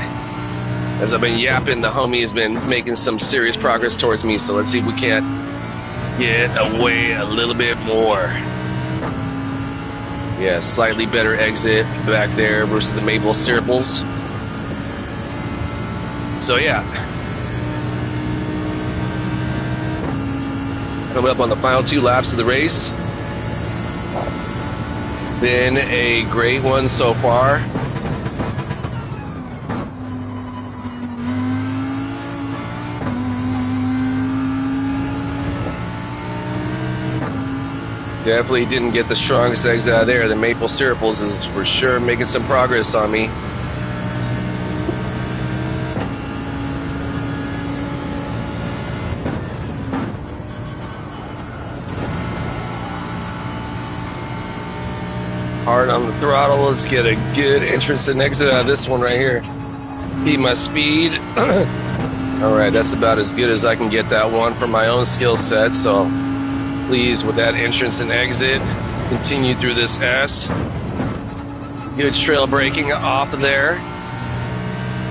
Speaker 1: As I've been yapping, the homie has been making some serious progress towards me, so let's see if we can't get away a little bit more. Yeah, slightly better exit back there versus the Maple Syruples. So yeah. Coming up on the final 2 laps of the race. Been a great one so far. Definitely didn't get the strongest exit out of there. The Maple Syruples is for sure making some progress on me. Hard on the throttle. Let's get a good entrance and exit out of this one right here. Keep my speed. All right, that's about as good as I can get that one for my own skill set. So pleased with that entrance and exit. Continue through this S. Good trail braking off of there.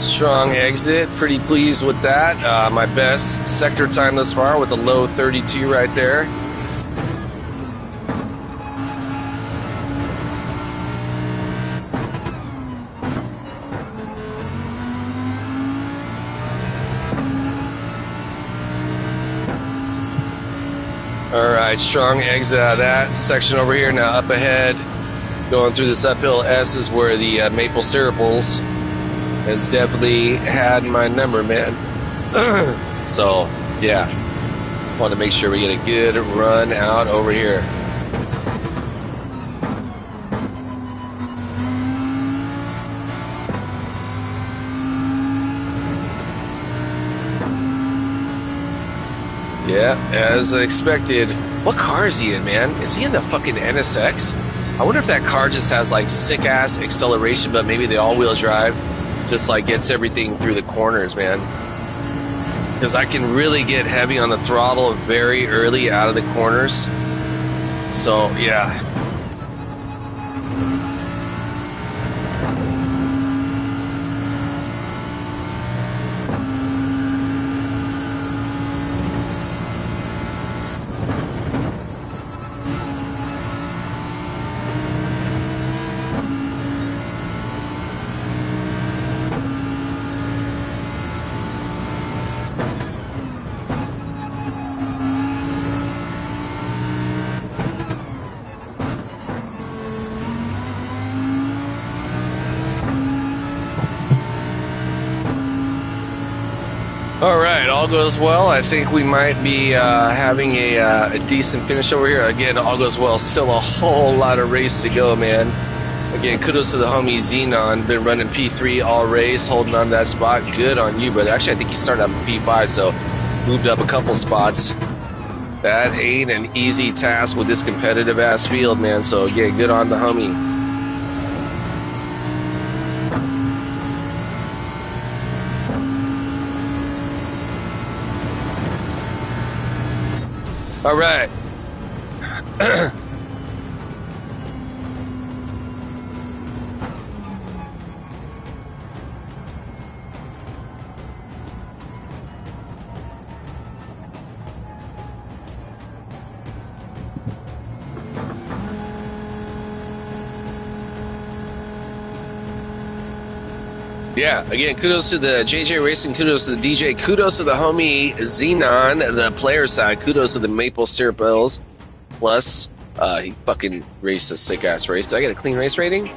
Speaker 1: Strong exit. Pretty pleased with that. My best sector time thus far with a low 32 right there. All right, strong exit out of that section over here. Now up ahead, going through this uphill S is where the Maple Syruples has definitely had my number, man. So, yeah, want to make sure we get a good run out over here. Yeah, as expected. What car is he in, man? Is he in the fucking NSX? I wonder if that car just has like sick ass acceleration, but maybe the all-wheel drive just like gets everything through the corners, man. Because I can really get heavy on the throttle very early out of the corners. So, yeah. All right, all goes well. I think we might be having a decent finish over here. Again, all goes well. Still a whole lot of race to go, man. Again, kudos to the homie Xenon. Been running P3 all race, holding on to that spot. Good on you, brother. Actually, I think he started up P5, so moved up a couple spots. That ain't an easy task with this competitive-ass field, man. So, yeah, good on the homie. All right. Yeah, again, kudos to the JJ Racing, kudos to the DJ, kudos to the homie Xenon, the player side, kudos to the Maple Syruples. Plus, he fucking raced a sick-ass race. Did I get a clean race rating?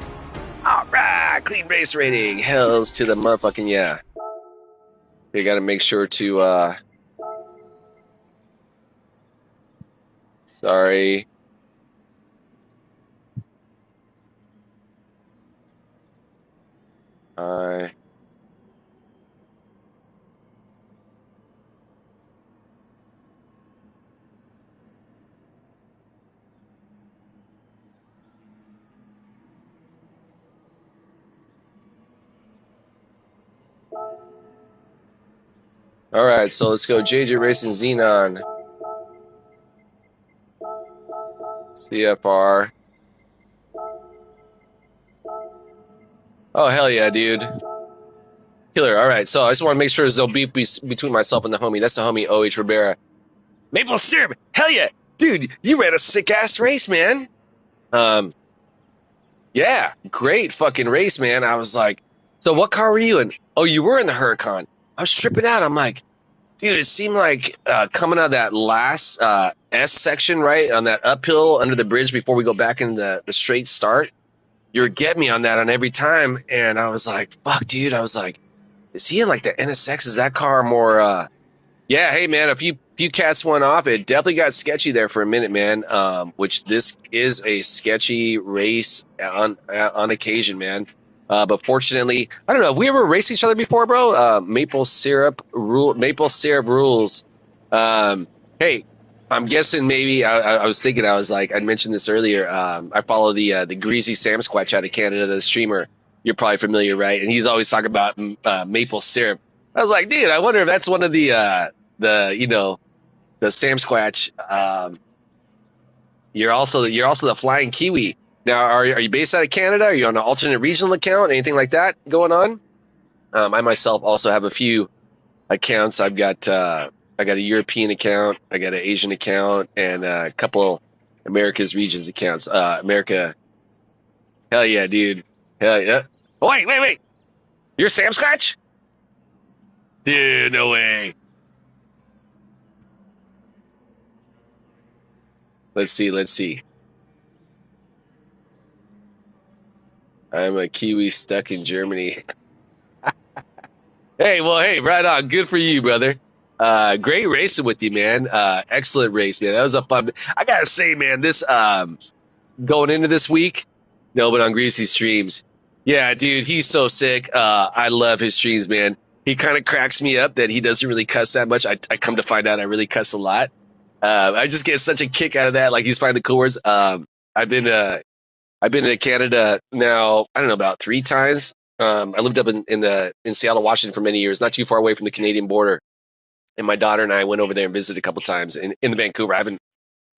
Speaker 1: All right, clean race rating. Hells to the motherfucking yeah. You got to make sure to, sorry. All right, so let's go JJ Racing Xenon. CFR. Oh, hell yeah, dude. Killer. All right, so I just want to make sure there's no beef between myself and the homie. That's the homie O.H. Rivera. Maple Syrup. Hell yeah. Dude, you ran a sick-ass race, man. Yeah, great fucking race, man. I was like, so what car were you in? Oh, you were in the Huracan. I was tripping out. I'm like, dude, it seemed like coming out of that last S section, right, on that uphill under the bridge before we go back in the straight start, you were getting me on that on every time. And I was like, fuck, dude. I was like, is he in like the NSX? Is that car more yeah, hey man, a few cats went off. It definitely got sketchy there for a minute, man. Which this is a sketchy race on occasion, man. But fortunately, I don't know. Have we ever raced each other before, bro? Maple syrup rules. Um, hey, I'm guessing maybe I was thinking I was like I mentioned this earlier. I follow the Greasy Sam Squatch out of Canada, the streamer. You're probably familiar, right? And he's always talking about maple syrup. I was like, dude, I wonder if that's one of the Sam Squatch. You're also the Flying Kiwi. Now, are you based out of Canada? Are you on an alternate regional account? Anything like that going on? I myself also have a few accounts. I got a European account, I got an Asian account, and a couple America's regions accounts. America, hell yeah, dude, hell yeah. Oh, wait, you're Sam Squatch, dude? No way. Let's see. I'm a Kiwi stuck in Germany. Hey, well, hey, right on. Good for you, brother. Great racing with you, man. Excellent race, man. That was a fun. I gotta say, man, this going into this week, no, but on Greasy streams, yeah, dude, he's so sick. I love his streams, man. He kind of cracks me up that he doesn't really cuss that much. I come to find out I really cuss a lot. I just get such a kick out of that. Like he's finding the cool words. I've been I've been to Canada now, I don't know, about 3 times. I lived up in Seattle, Washington for many years, not too far away from the Canadian border. And my daughter and I went over there and visited a couple times in the Vancouver. I haven't,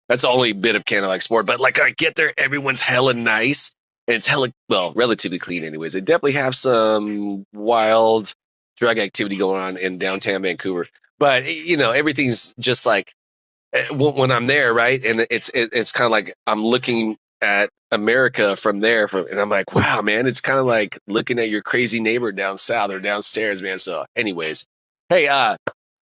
Speaker 1: that's the only bit of Canada I explored. But like I get there, everyone's hella nice and it's hella, well, relatively clean anyways. They definitely have some wild drug activity going on in downtown Vancouver. But, everything's just like, when I'm there, right? And it's kind of like I'm looking at America from there, and I'm like, wow, man, it's kind of like looking at your crazy neighbor down south or downstairs, man. So, anyways, hey,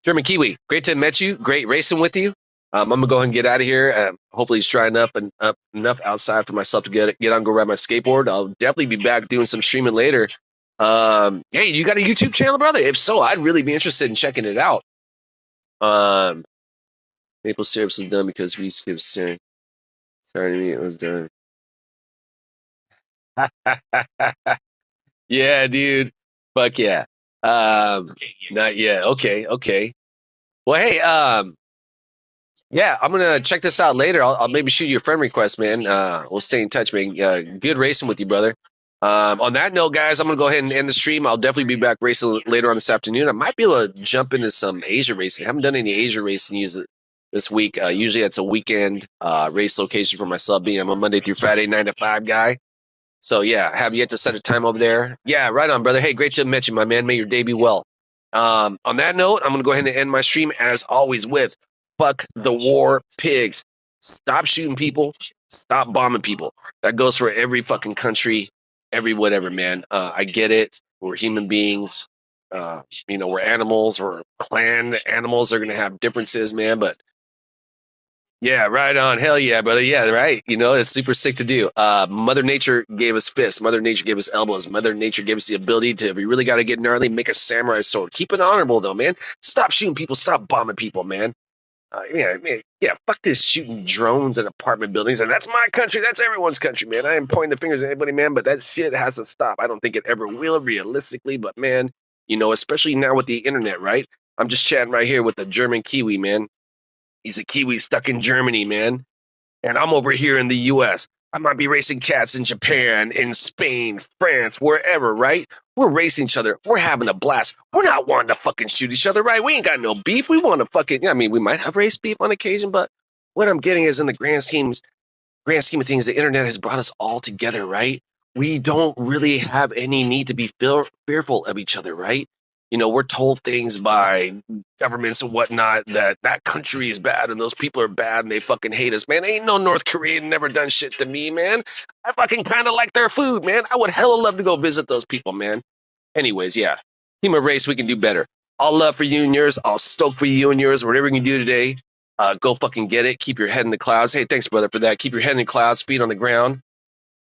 Speaker 1: German Kiwi, great to have met you. Great racing with you. I'm gonna go ahead and get out of here. Hopefully, it's dry enough and up enough outside for myself to get on, go ride my skateboard. I'll definitely be back doing some streaming later. Hey, you got a YouTube channel, brother? If so, I'd really be interested in checking it out. Um, Maple syrup was done because we skipped staring. Sorry to me, it was done. Yeah, dude. Fuck yeah. Not yet. Okay. Well, hey, yeah, I'm gonna check this out later. I'll maybe shoot you a friend request, man. We'll stay in touch, man. Good racing with you, brother. On that note, guys, I'm gonna go ahead and end the stream. I'll definitely be back racing later on this afternoon. I might be able to jump into some Asia racing. I haven't done any Asia racing this week. Usually it's a weekend race location for myself, being I'm a Monday through Friday 9 to 5 guy. So yeah, have you yet to set a time over there? Yeah, right on, brother. Hey, great to meet you, my man. May your day be well. On that note, I'm gonna go ahead and end my stream as always with fuck the war pigs. Stop shooting people. Stop bombing people. That goes for every fucking country, every whatever, man. I get it. We're human beings. We're animals. We're clan animals. Are gonna have differences, man. But yeah, right on. Hell yeah, brother. Yeah, right. It's super sick to do. Mother Nature gave us fists. Mother Nature gave us elbows. Mother Nature gave us the ability to, if we really got to get gnarly, make a samurai sword. Keep it honorable, though, man. Stop shooting people. Stop bombing people, man. Yeah, fuck this shooting drones at apartment buildings. And that's my country. That's everyone's country, man. I am pointing the fingers at anybody, man, but that shit has to stop. I don't think it ever will realistically, but man, especially now with the internet, right? I'm just chatting right here with a German Kiwi, man. He's a Kiwi stuck in Germany, man. And I'm over here in the US. I might be racing cats in Japan, in Spain, France, wherever, right? We're racing each other. We're having a blast. We're not wanting to fucking shoot each other, right? We ain't got no beef. We want to fucking, I mean, we might have race beef on occasion, but what I'm getting is in the grand scheme of things, the internet has brought us all together, right? We don't really have any need to be fearful of each other, right? we're told things by governments and whatnot that country is bad and those people are bad and they fucking hate us, man. Ain't no North Korean never done shit to me, man. I fucking kind of like their food, man. I would hella love to go visit those people, man. Anyways, yeah, human race, we can do better. All love for you and yours. I'll stoke for you and yours. Whatever you can do today, go fucking get it. Keep your head in the clouds. Hey, thanks, brother, for that. Keep your head in the clouds, feet on the ground,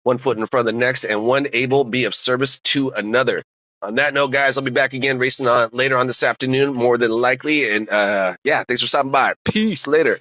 Speaker 1: one foot in front of the next, and one able be of service to another. On that note, guys, I'll be back again racing on later on this afternoon, more than likely. And yeah, thanks for stopping by. Peace. Later.